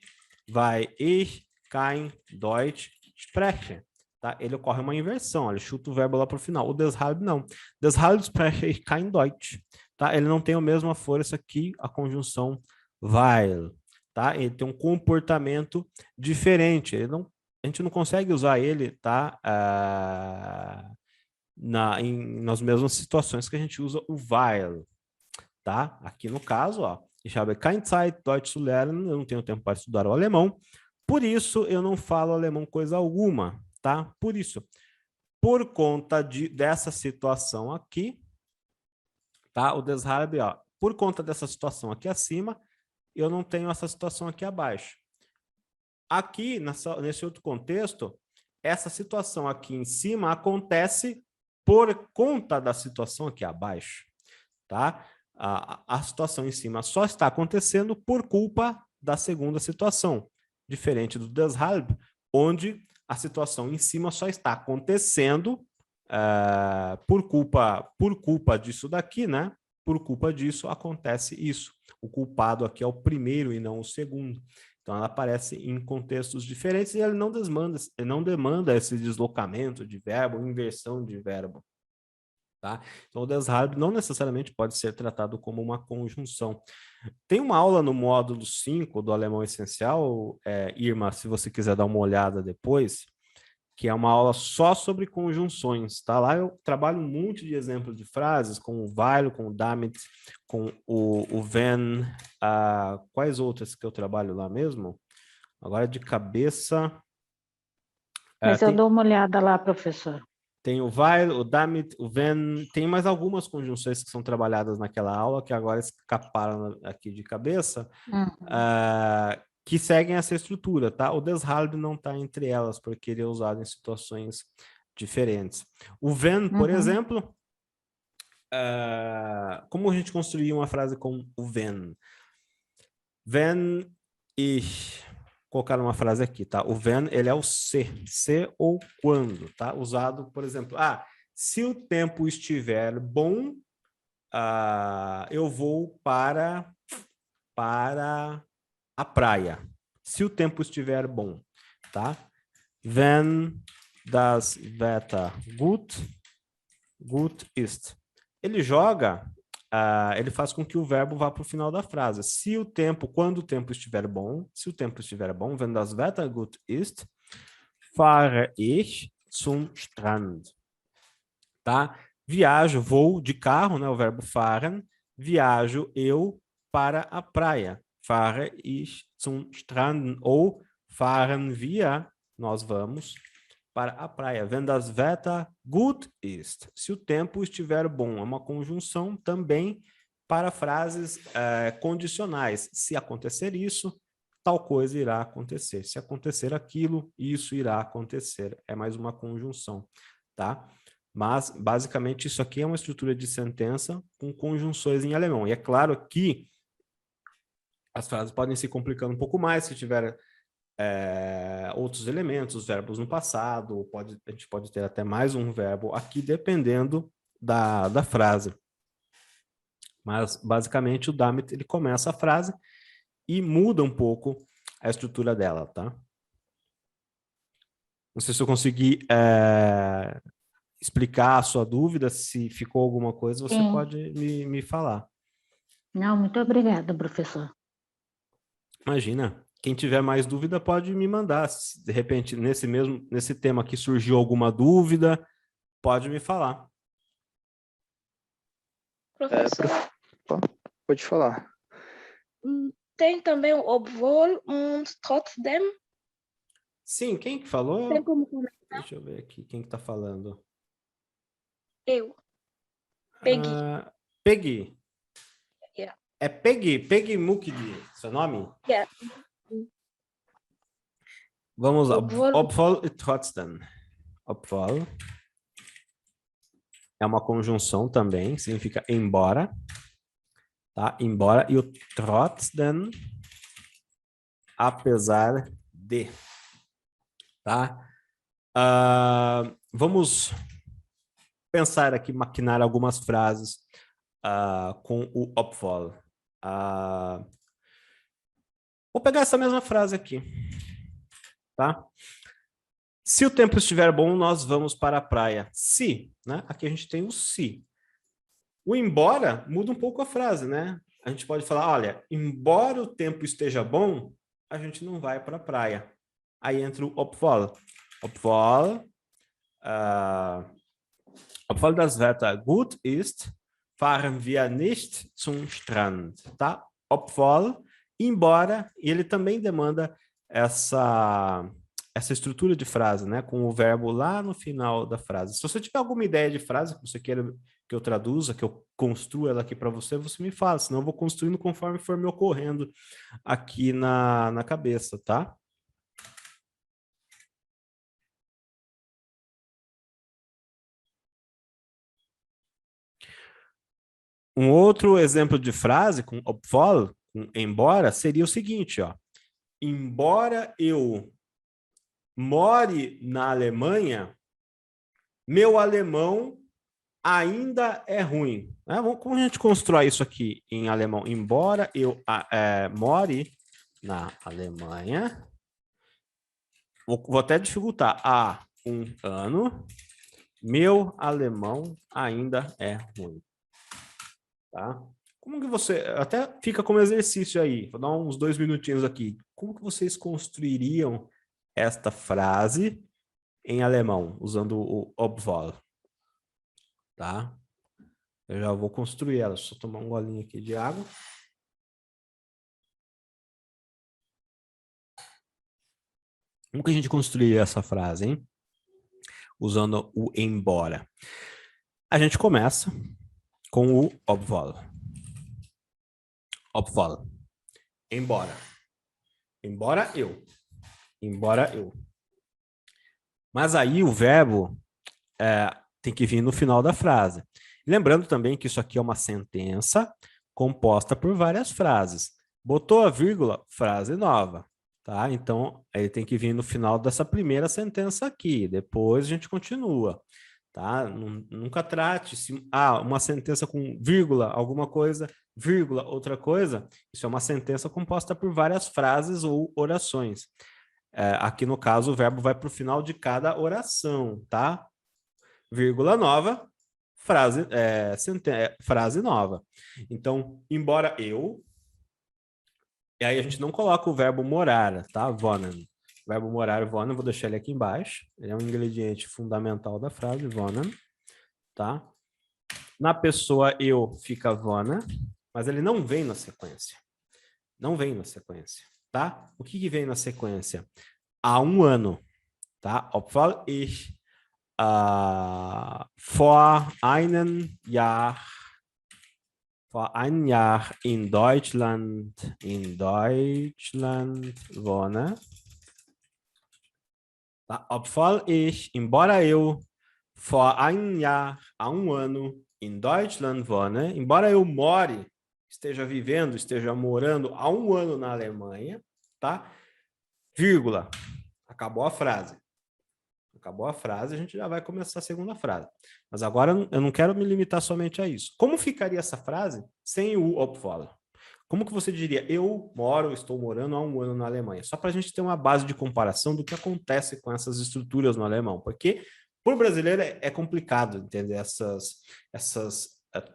vai ich kein Deutsch sprechen, tá? Ele ocorre uma inversão, ele chuta o verbo lá para o final. O deshalb não. Deshalb spreche ich kein Deutsch, tá? Ele não tem a mesma força que a conjunção weil, tá? Ele tem um comportamento diferente. A gente não consegue usar ele, tá? Nas mesmas situações que a gente usa o weil, tá? Aqui no caso, ó, ich habe keine Zeit, Deutsch zu lernen, eu não tenho tempo para estudar o alemão, por isso eu não falo alemão coisa alguma, tá? Por isso, por conta dessa situação aqui, tá? O deshalb, ó, por conta dessa situação aqui acima, eu não tenho essa situação aqui abaixo. Aqui, nesse outro contexto, essa situação aqui em cima acontece por conta da situação aqui abaixo, tá? A situação em cima só está acontecendo por culpa da segunda situação, diferente do deshalb, onde a situação em cima só está acontecendo por culpa disso daqui, né? Por culpa disso acontece isso. O culpado aqui é o primeiro e não o segundo. Então, ela aparece em contextos diferentes e ele não demanda esse deslocamento de verbo, inversão de verbo. Tá? Então, o deshalb não necessariamente pode ser tratado como uma conjunção. Tem uma aula no módulo 5 do Alemão Essencial, Irma, se você quiser dar uma olhada depois, que é uma aula só sobre conjunções, tá? Lá eu trabalho um monte de exemplos de frases, com o weil, com o damit, com o wenn, quais outras que eu trabalho lá mesmo? Agora de cabeça... Mas eu dou uma olhada lá, professor. Tem o weil, o damit, o wenn, tem mais algumas conjunções que são trabalhadas naquela aula, que agora escaparam aqui de cabeça, que seguem essa estrutura, tá? O deshalb não está entre elas, porque ele é usado em situações diferentes. O wenn, por exemplo, como a gente construía uma frase com o wenn? Wenn ich... Colocar uma frase aqui, tá? O when, ele é o se ou quando, tá? Usado, por exemplo, se o tempo estiver bom, eu vou para a praia. Se o tempo estiver bom, tá? Wenn das Wetter gut ist. Ele joga, ele faz com que o verbo vá para o final da frase. Quando o tempo estiver bom, wenn das Wetter gut ist, fahre ich zum Strand. Tá? Viajo, vou de carro, né? O verbo fahren. Viajo eu para a praia. Fahre ich zum Strand. Ou fahren wir, nós vamos para a praia. Wenn das Wetter gut ist. Se o tempo estiver bom. É uma conjunção também para frases condicionais. Se acontecer isso, tal coisa irá acontecer. Se acontecer aquilo, isso irá acontecer. É mais uma conjunção, tá? Mas, basicamente, isso aqui é uma estrutura de sentença com conjunções em alemão. E é claro que as frases podem se complicando um pouco mais se tiver outros elementos, os verbos no passado, a gente pode ter até mais um verbo aqui, dependendo da frase. Mas, basicamente, o damit, ele começa a frase e muda um pouco a estrutura dela, tá? Não sei se eu consegui explicar a sua dúvida, se ficou alguma coisa, você pode me falar. Não, muito obrigada, professor. Imagina. Quem tiver mais dúvida pode me mandar. Se de repente, nesse tema aqui surgiu alguma dúvida, pode me falar. Professor, pode falar. Tem também o obwohl und trotzdem? Sim, quem que falou? Tem como comentar? Deixa eu ver aqui quem que tá falando. Eu. Peggy. Peggy. Yeah. É Peggy Mukdi, seu nome? Yeah. Vamos lá. Obwohl e trotzdem. Obwohl é uma conjunção também, significa embora. Tá? Embora. E o trotzdem, apesar de. Tá? Vamos pensar aqui, maquinar algumas frases com o obwohl. Vou pegar essa mesma frase aqui, tá? Se o tempo estiver bom, nós vamos para a praia. Se, né? Aqui a gente tem o se. O embora muda um pouco a frase, né? A gente pode falar, olha, embora o tempo esteja bom, a gente não vai para a praia. Aí entra o obwohl. Obwohl das Wetter gut ist, fahren wir nicht zum Strand, tá? Obwohl, embora, e ele também demanda essa estrutura de frase, né? Com o verbo lá no final da frase. Se você tiver alguma ideia de frase que você queira que eu traduza, que eu construa ela aqui para você, você me fala, senão eu vou construindo conforme for me ocorrendo aqui na cabeça, tá? Um outro exemplo de frase com obwohl, com embora, seria o seguinte, ó. Embora eu more na Alemanha, meu alemão ainda é ruim. Como a gente constrói isso aqui em alemão? Embora eu more na Alemanha, vou até dificultar, há um ano, meu alemão ainda é ruim. Tá? Como que você... Até fica como exercício aí. Vou dar uns 2 minutinhos aqui. Como que vocês construiriam esta frase em alemão, usando o obwohl? Tá? Eu já vou construir ela. Só tomar um golinho aqui de água. Como que a gente construiria essa frase, hein? Usando o embora. A gente começa com o obwohl. Obwohl. Embora. Embora eu. Embora eu. Mas aí o verbo tem que vir no final da frase. Lembrando também que isso aqui é uma sentença composta por várias frases. Botou a vírgula, frase nova. Tá? Então, ele tem que vir no final dessa primeira sentença aqui. Depois a gente continua. Tá? Nunca trate uma sentença com vírgula, alguma coisa, vírgula, outra coisa. Isso é uma sentença composta por várias frases ou orações. Aqui no caso o verbo vai para o final de cada oração, tá? Vírgula nova, frase nova. Então, embora eu, e aí a gente não coloca o verbo morar, tá? Wohnen. O verbo morar, wohnen, vou deixar ele aqui embaixo. Ele é um ingrediente fundamental da frase, wohnen, tá? Na pessoa eu fica wohnen, mas ele não vem na sequência. Não vem na sequência, tá? O que vem na sequência? Há um ano, tá? Obwohl ich vor einem Jahr in Deutschland wohne. Tá? Obwohl ich, embora eu, vor einem Jahr, há um ano, in Deutschland wohne, embora eu more, esteja vivendo, esteja morando há um ano na Alemanha, tá? Vírgula. Acabou a frase. Acabou a frase, a gente já vai começar a segunda frase. Mas agora eu não quero me limitar somente a isso. Como ficaria essa frase sem o obwohl? Como que você diria, estou morando há um ano na Alemanha? Só para a gente ter uma base de comparação do que acontece com essas estruturas no alemão. Porque, por brasileiro, é complicado entender essas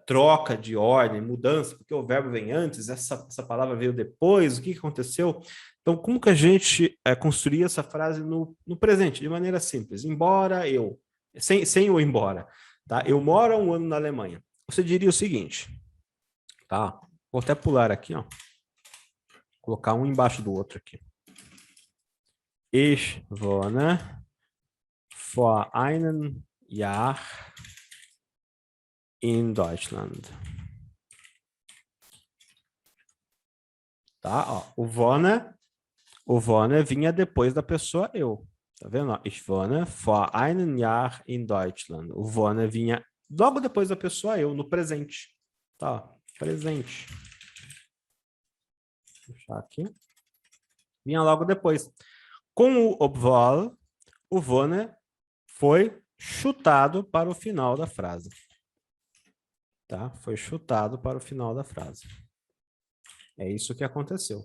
troca de ordem, mudança, porque o verbo vem antes, essa palavra veio depois, o que aconteceu? Então, como que a gente construía essa frase no presente, de maneira simples? Embora eu, sem o embora, tá? Eu moro há um ano na Alemanha. Você diria o seguinte, tá? Vou até pular aqui, ó. Colocar um embaixo do outro aqui. Ich wohne vor einem Jahr in Deutschland. Tá? Ó, o wohne vinha depois da pessoa eu. Tá vendo? Ich wohne vor einem Jahr in Deutschland. O wohne vinha logo depois da pessoa eu, no presente. Tá? Presente. Vou puxar aqui. Vinha logo depois. Com o obwohl, o wohne foi chutado para o final da frase. Tá? Foi chutado para o final da frase. É isso que aconteceu.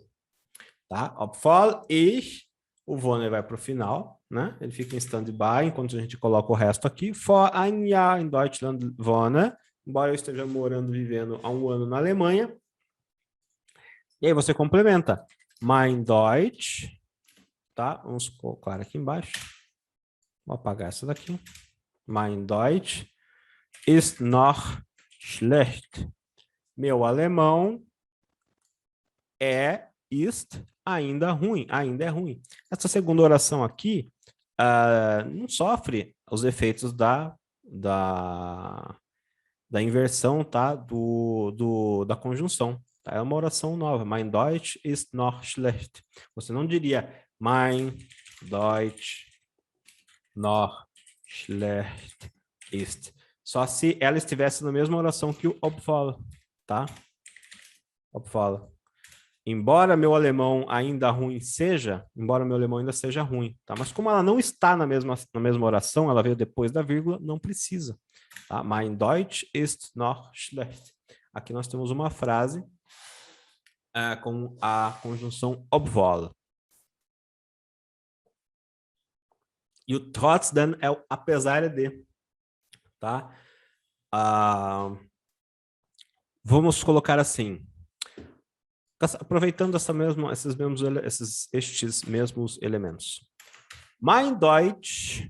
Tá? Obwohl ich, o Wohner vai para o final, né? Ele fica em stand-by enquanto a gente coloca o resto aqui. Vor ein Jahr in Deutschland wohne, embora eu esteja morando, vivendo há um ano na Alemanha. E aí você complementa. Mein Deutsch, tá? Vamos colocar aqui embaixo. Vou apagar essa daqui. Mein Deutsch ist noch schlecht. Meu alemão ist ainda ruim, ainda é ruim. Essa segunda oração aqui não sofre os efeitos da inversão, tá? Da conjunção. Tá? É uma oração nova. Mein Deutsch ist noch schlecht. Você não diria mein Deutsch noch schlecht ist. Só se ela estivesse na mesma oração que o obwohl, tá? Obwohl. Embora meu alemão ainda ruim seja, embora meu alemão ainda seja ruim, tá? Mas como ela não está na mesma oração, ela veio depois da vírgula, não precisa. Tá? Mein Deutsch ist noch schlecht. Aqui nós temos uma frase com a conjunção obwohl. E o trotzdem é o apesar de, tá? Vamos colocar assim. Aproveitando estes mesmos elementos. Mein Deutsch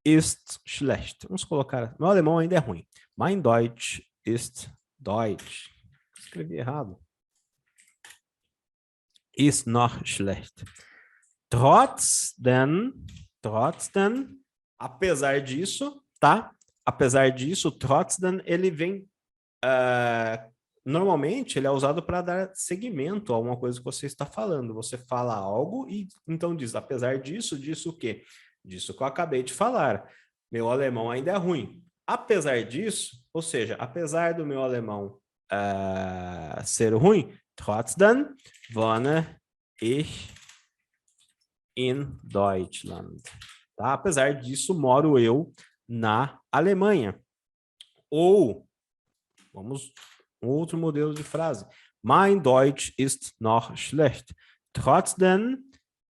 ist schlecht. Vamos colocar. Meu alemão ainda é ruim. Mein Deutsch ist Deutsch. Escrevi errado. Ist noch schlecht. Trotzdem, apesar disso, tá? Apesar disso, trotzdem, ele vem... Normalmente, ele é usado para dar seguimento a uma coisa que você está falando. Você fala algo e então diz, apesar disso, disso o quê? Disso que eu acabei de falar. Meu alemão ainda é ruim. Apesar disso, ou seja, apesar do meu alemão ser ruim, trotzdem wohne ich in Deutschland. Tá? Apesar disso, moro eu na Alemanha. Ou, vamos... outro modelo de frase. Mein Deutsch ist noch schlecht. Trotzdem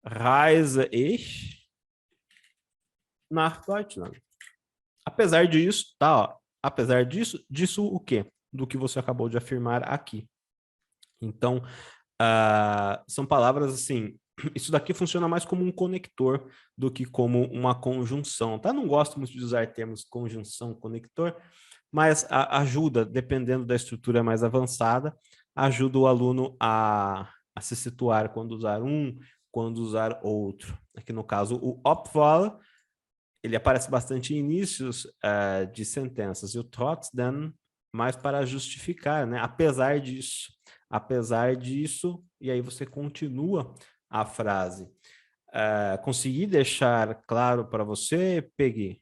reise ich nach Deutschland. Apesar disso, tá? Ó, apesar disso, disso o quê? Do que você acabou de afirmar aqui. Então, são palavras assim... Isso daqui funciona mais como um conector do que como uma conjunção, tá? Não gosto muito de usar termos conjunção, conector, mas ajuda, dependendo da estrutura mais avançada, ajuda o aluno a se situar quando usar um, quando usar outro. Aqui no caso, o obwohl, ele aparece bastante em inícios de sentenças, e o trotzdem mais para justificar, né? Apesar disso, e aí você continua a frase. Consegui deixar claro para você, Peggy?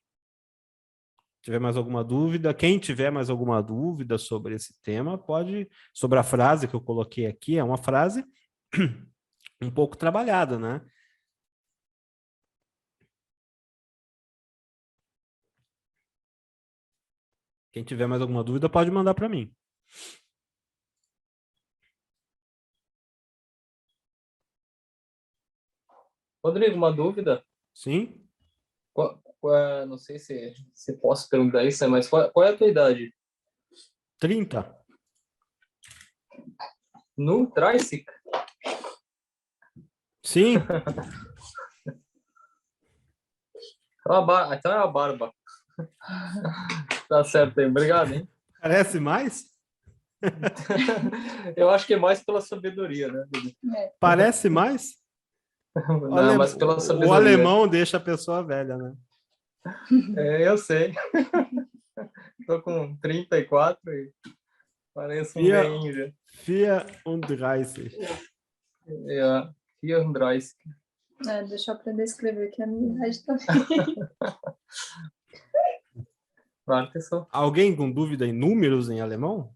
Tiver mais alguma dúvida, quem tiver mais alguma dúvida sobre esse tema, pode, sobre a frase que eu coloquei aqui, é uma frase um pouco trabalhada, né? Quem tiver mais alguma dúvida, pode mandar para mim. Rodrigo, uma dúvida? Sim? Não sei se posso perguntar isso, mas qual é a tua idade? 30. No Tricyc? Sim. Então é a barba. Tá certo aí, obrigado, hein? Parece mais? Eu acho que é mais pela sabedoria, né? Parece mais? Não, mas pela sabedoria. O alemão deixa a pessoa velha, né? Eu sei. Tô com 34 e pareço um velhinho já. 34. É, 34. Deixa eu aprender a escrever, que é a minha idade também. Claro que sou. Alguém com dúvida em números em alemão?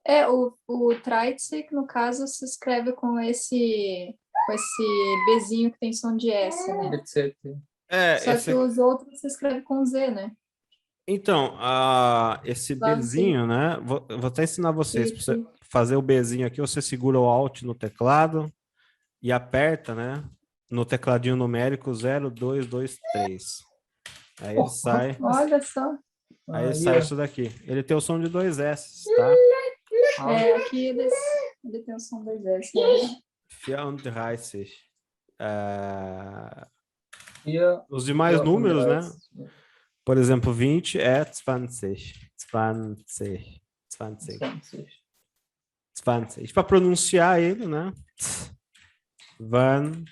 O Treitzig, no caso, se escreve com esse Bzinho que tem som de S, né? etc. Só que os outros se escreve com Z, né? Então, esse Lá no Bzinho, né? Vou até ensinar vocês. Para você fazer o Bzinho aqui, você segura o Alt no teclado e aperta, né? No tecladinho numérico 0, 2, 2, 3. Aí ele sai. Olha só. Aí sai isso daqui. Ele tem o som de 2 S, tá? Aqui ele tem o som 2 S. Né? 34. Os demais números, né? Por exemplo, 20 é 20. 20. 20. 20. Para pronunciar ele, né? 20.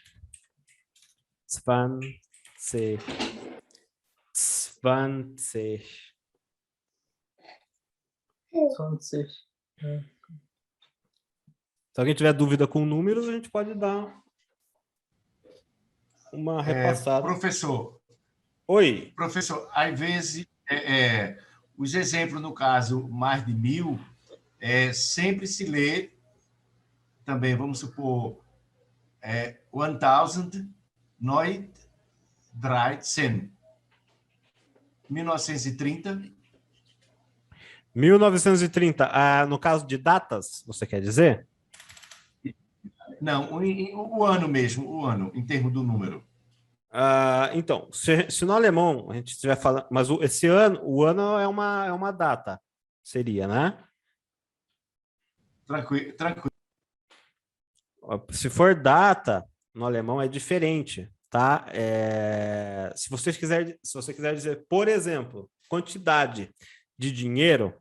20. 20. 20. Se alguém tiver dúvida com números, a gente pode dar uma repassada. Professor. Oi. Professor, às vezes, os exemplos, no caso, mais de 1000, sempre se lê também, vamos supor, 1913. 1930. 1930. No caso de datas, você quer dizer? Não, o ano mesmo, o ano, em termos do número. Então, se no alemão a gente estiver falando, mas esse ano, o ano é uma data, seria, né? Tranquilo. Se for data, no alemão é diferente, tá? Se você quiser dizer, por exemplo, quantidade de dinheiro,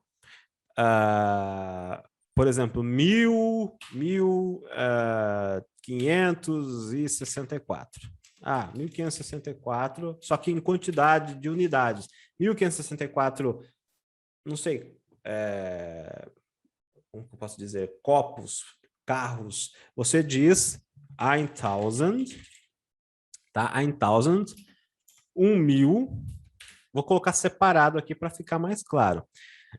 por exemplo, 1564. 1564, só que em quantidade de unidades. 1564, não sei, como eu posso dizer, copos, carros. Você diz 1000, tá? 1000, 1000. Vou colocar separado aqui para ficar mais claro.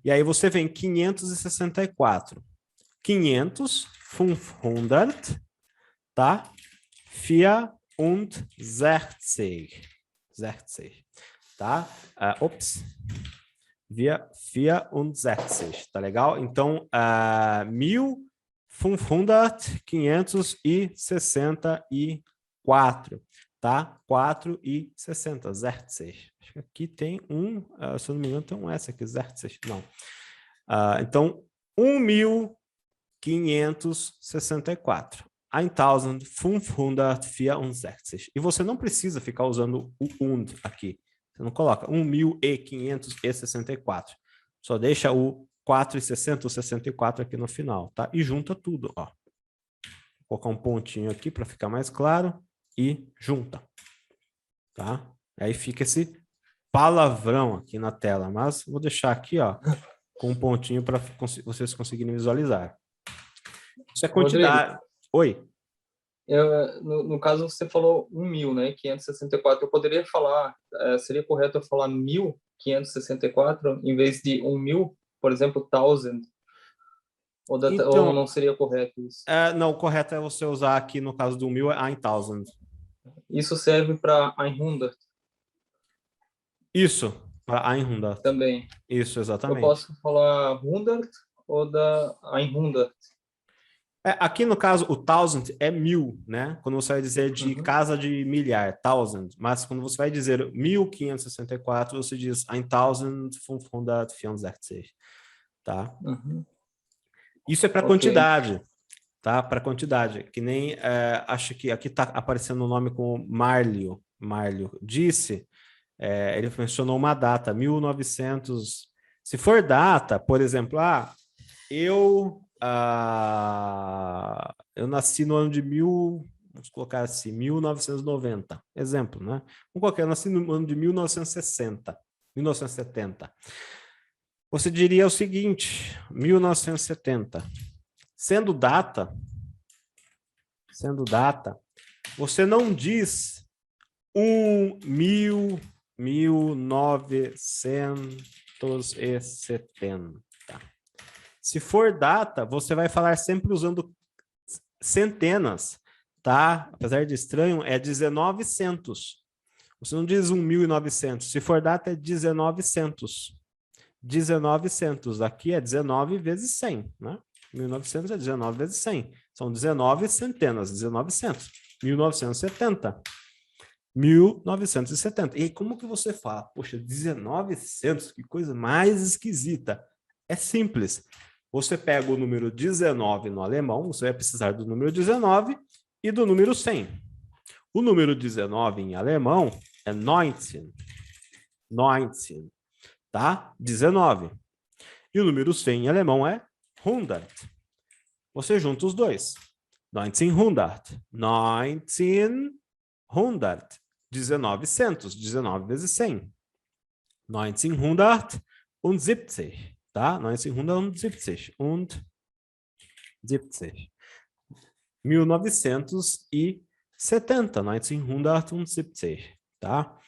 E aí você vem 564. 500, 500, tá? 64. Tá? 64, tá legal? Então, 1564, tá? 4,60, 60. Acho que aqui tem se eu não me engano, tem um S aqui, 60, não. Então, 1564. 1564. E você não precisa ficar usando o und aqui. Você não coloca 1564. Só deixa o 4,60 ou 64 aqui no final, tá? E junta tudo, ó. Vou colocar um pontinho aqui para ficar mais claro e junta, tá? Aí fica esse palavrão aqui na tela, mas vou deixar aqui, ó, com um pontinho para vocês conseguirem visualizar. Isso é quantidade. Rodrigo, oi. No caso, você falou 1000, né? 564. Eu poderia falar, seria correto eu falar 1564 em vez de 1000, por exemplo, 1000? Ou não seria correto isso? Não, o correto é você usar aqui, no caso do 1000, é 1000. Isso serve para 100? Isso, para 100. Também. Isso, exatamente. Eu posso falar 100 ou da 100? Aqui no caso, o 1000 é 1000, né? Quando você vai dizer de casa de milhar, 1000. Mas quando você vai dizer 1564, você diz 1564, tá? Isso é para quantidade, tá? Para quantidade. Que nem, acho que aqui está aparecendo o nome como Marlio. Marlio disse, ele mencionou uma data, 1900. Se for data, por exemplo, eu nasci no ano de vamos colocar assim, 1990, exemplo, né? Vamos colocar, eu nasci no ano de 1960, 1970. Você diria o seguinte, 1970, sendo data, você não diz 1970. Se for data, você vai falar sempre usando centenas, tá? Apesar de estranho, é 1900. Você não diz 1.900. Se for data, é 1900. 1900. Aqui é 19 vezes 100, né? 1900 é 19 vezes 100. São 19 centenas, 1900. 1970. 1970. E aí, como que você fala? Poxa, 1900, que coisa mais esquisita. É simples. Você pega o número 19 no alemão, você vai precisar do número 19 e do número 100. O número 19 em alemão é 19. 19, tá? 19. E o número 100 em alemão é 100. Você junta os dois. 1900. 1900. 1900. 19 vezes 100. 1970. Tá? 1970. 1970. 1970. Tá?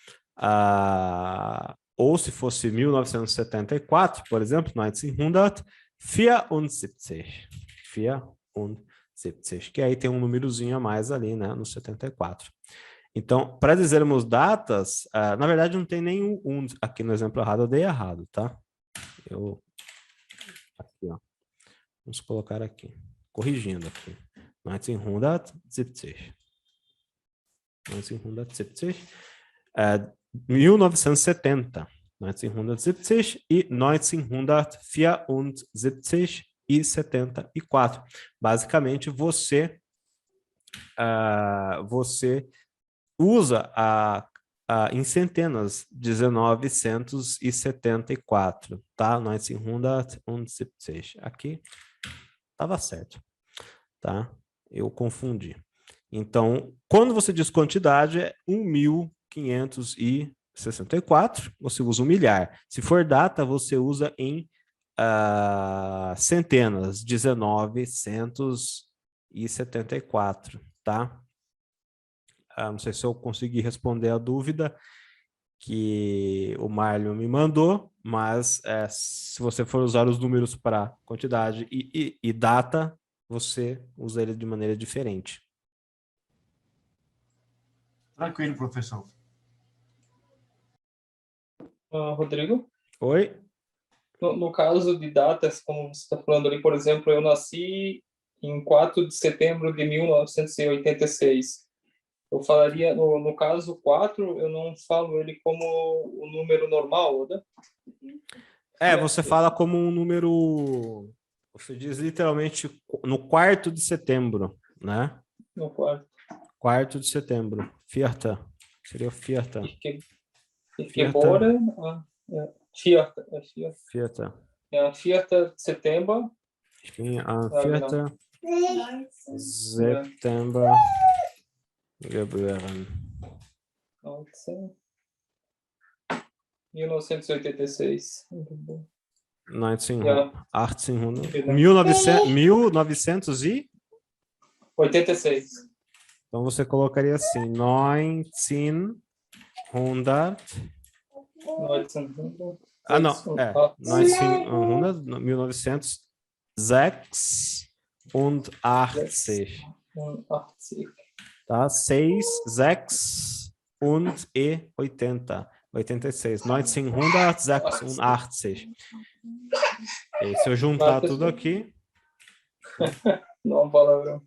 Ou se fosse 1974, por exemplo, 1974, 74, que aí tem um númerozinho a mais ali, né, no 74. Então, para dizermos datas, na verdade não tem nenhum aqui no exemplo errado, eu dei errado, tá? Aqui, ó. Vamos colocar aqui, corrigindo aqui. 1970. 1970. 1970. 1970 e 1974 e 74. Basicamente, você usa em centenas 1974, tá? 1970. Aqui estava certo, tá? Eu confundi. Então, quando você diz quantidade, é 1.564, você usa um milhar. Se for data, você usa em centenas, 1974, tá? Não sei se eu consegui responder a dúvida que o Marlon me mandou, mas se você for usar os números para quantidade e data, você usa ele de maneira diferente. Tranquilo, professor. Rodrigo? Oi? No caso de datas, como você está falando ali, por exemplo, eu nasci em 4 de setembro de 1986. Eu falaria, no caso 4, eu não falo ele como o número normal, né? Você fala como um número... Você diz literalmente no 4 de setembro, né? No quarto. 4 de setembro. Vierta. Seria o Vierta. Geboren, Vierta. Vierta. Vierta de setembro. Ich bin am 4. September geboren. 1986. 1900 e? 86. Então você colocaria assim, 1900. Não, 1986. Tá? 6, 6 e 80. 86. 1986. E se eu juntar tudo aqui... Não, palavrão.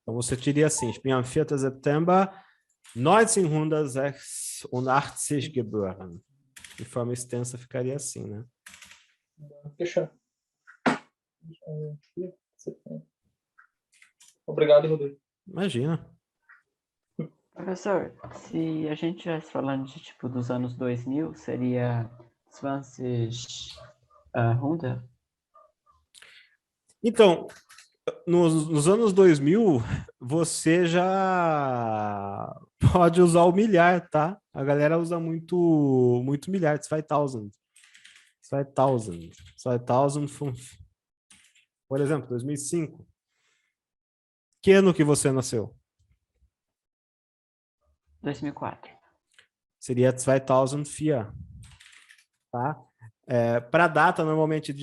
Então você diria assim, ich bin am 4. September 1986 geboren. De forma extensa ficaria assim, né? Fechou. Obrigado, Rodrigo. Imagina. Professor, se a gente estivesse falando de tipo dos anos 2000, seria 20 Então, nos anos 2000, você já pode usar o milhar, tá? A galera usa muito milhar, 2000. 2000. Por exemplo, 2005. Que ano que você nasceu? 2004. Seria 2004, tá? Para a data, normalmente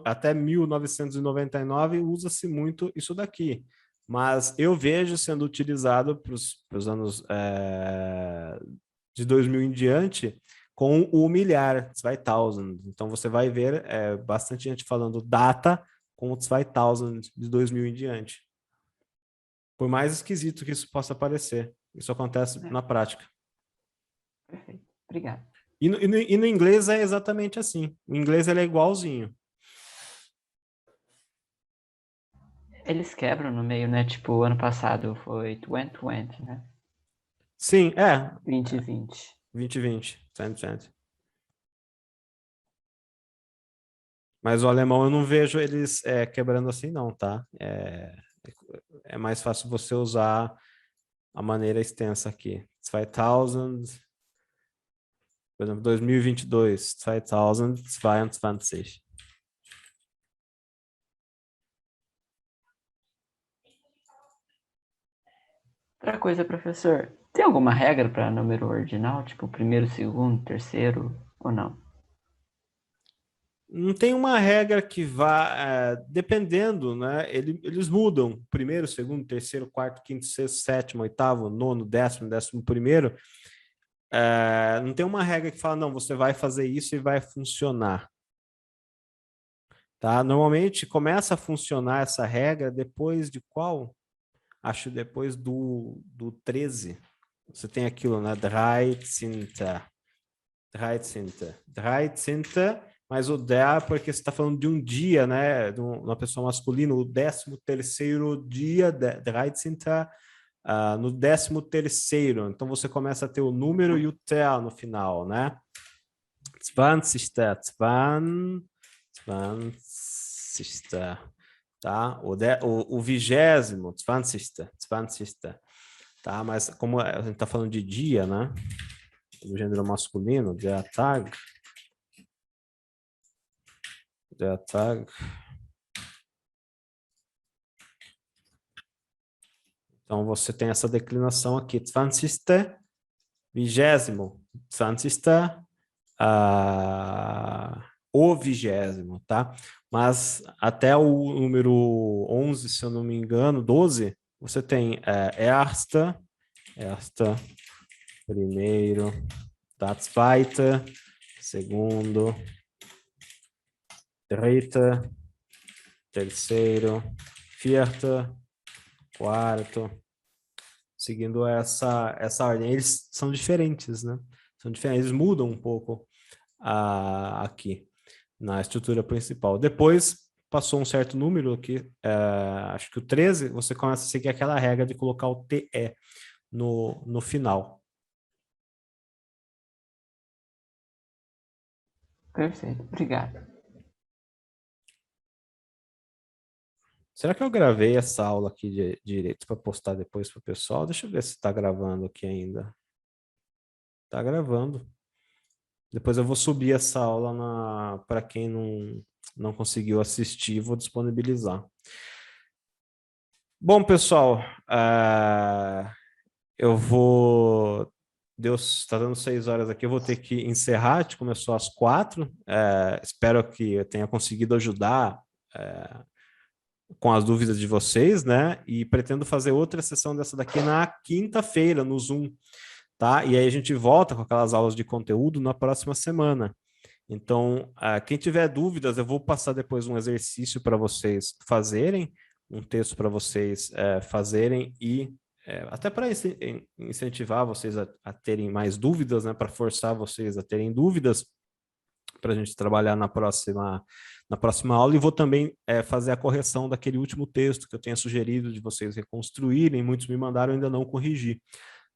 até 1999, usa-se muito isso daqui. Mas eu vejo sendo utilizado para os anos de 2000 em diante com o milhar, 2000. Então, você vai ver bastante gente falando data com o 2000 de 2000 em diante. Por mais esquisito que isso possa parecer. Isso acontece na prática. Perfeito. Obrigado. E no inglês é exatamente assim. O inglês ele é igualzinho. Eles quebram no meio, né? Tipo, o ano passado foi 2020, né? Sim, 2020. 2020, 2020. Mas o alemão eu não vejo eles quebrando assim, não, tá? É mais fácil você usar a maneira extensa aqui. 2000, por exemplo, 2022, 2022. Outra coisa, professor, tem alguma regra para número ordinal? Tipo, primeiro, segundo, terceiro, ou não? Não tem uma regra que vá, dependendo, né? Eles mudam. Primeiro, segundo, terceiro, quarto, quinto, sexto, sétimo, oitavo, nono, 11º. Não tem uma regra que fala, não, você vai fazer isso e vai funcionar. Tá? Normalmente começa a funcionar essa regra depois de qual? Acho depois do 13. Você tem aquilo, né? 13. Mas o der, porque você está falando de um dia, né? De uma pessoa masculina, o 13º dia, 13. No 13º. Então você começa a ter o número e o ter no final, né? 20. Tá? O 20º, 20. Tá? Mas como a gente está falando de dia, né? Do gênero masculino, der Tag. Então, você tem essa declinação aqui, 20, 20º, 20, o 20º, tá? Mas até o número 11, se eu não me engano, 12, você tem erster, primeiro, das zweite, segundo, dritte, terceiro, vierte, quarto, seguindo essa ordem. Eles são diferentes, né? São diferentes, eles mudam um pouco aqui na estrutura principal. Depois, passou um certo número aqui, acho que o 13, você começa a seguir aquela regra de colocar o TE no final. Perfeito, obrigado. Será que eu gravei essa aula aqui de direito para postar depois para o pessoal? Deixa eu ver se está gravando aqui ainda. Está gravando. Depois eu vou subir essa aula para quem não conseguiu assistir, vou disponibilizar. Bom, pessoal, eu vou... Deus está dando 6 horas aqui, eu vou ter que encerrar, a gente começou às 4. Espero que eu tenha conseguido ajudar com as dúvidas de vocês, né? E pretendo fazer outra sessão dessa daqui na quinta-feira, no Zoom, tá? E aí a gente volta com aquelas aulas de conteúdo na próxima semana. Então, quem tiver dúvidas, eu vou passar depois um exercício para vocês fazerem, um texto para vocês fazerem e até para incentivar vocês a terem mais dúvidas, né? Para forçar vocês a terem dúvidas, para a gente trabalhar na próxima aula, e vou também fazer a correção daquele último texto que eu tenha sugerido de vocês reconstruírem, muitos me mandaram, ainda não corrigi,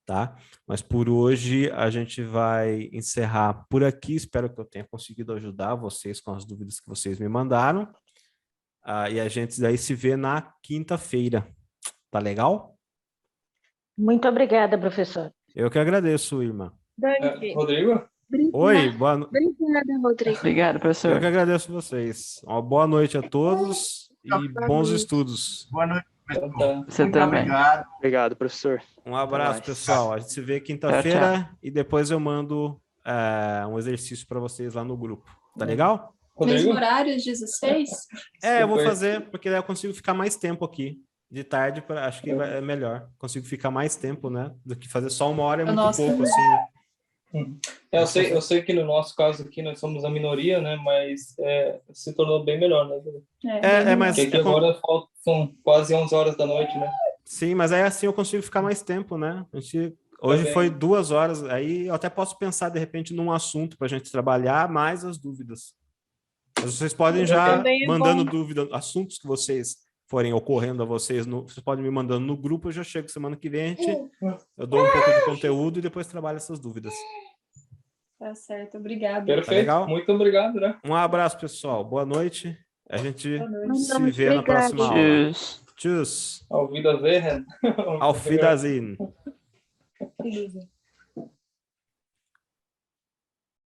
tá? Mas por hoje a gente vai encerrar por aqui, espero que eu tenha conseguido ajudar vocês com as dúvidas que vocês me mandaram, e a gente daí se vê na quinta-feira, tá legal? Muito obrigada, professor. Eu que agradeço, irmã. Rodrigo? Oi, boa noite. Obrigada, Rodrigo. Obrigado, professor. Eu que agradeço vocês. Uma boa noite a todos e bons estudos. Boa noite, professor. Você Muito também. obrigado. Obrigado, professor. Um abraço, mais. pessoal. A gente se vê Tchau, quinta-feira e depois eu mando um exercício para vocês lá no grupo. Tá legal? Mesmo horário, 16? Eu vou fazer, porque daí eu consigo ficar mais tempo aqui. De tarde, acho que é melhor. Consigo ficar mais tempo, né? Do que fazer só 1 hora é muito pouco, assim. Eu sei que no nosso caso aqui nós somos a minoria, né? Mas se tornou bem melhor, né? Mas porque aqui agora são quase 11 horas da noite, né? Sim, mas aí assim eu consigo ficar mais tempo, né? Hoje foi 2 horas, aí eu até posso pensar de repente num assunto para a gente trabalhar mais as dúvidas. Mas vocês podem já mandando dúvida, assuntos que vocês forem ocorrendo a vocês, vocês podem me mandando no grupo, eu já chego semana que vem, eu dou um pouco de conteúdo e depois trabalho essas dúvidas. Tá certo, obrigada. Perfeito, tá legal? Muito obrigado, né? Um abraço, pessoal. Boa noite. A gente se Muito vê na próxima aula. Tschüss. Auf Wiedersehen. Auf Wiedersehen. Beleza.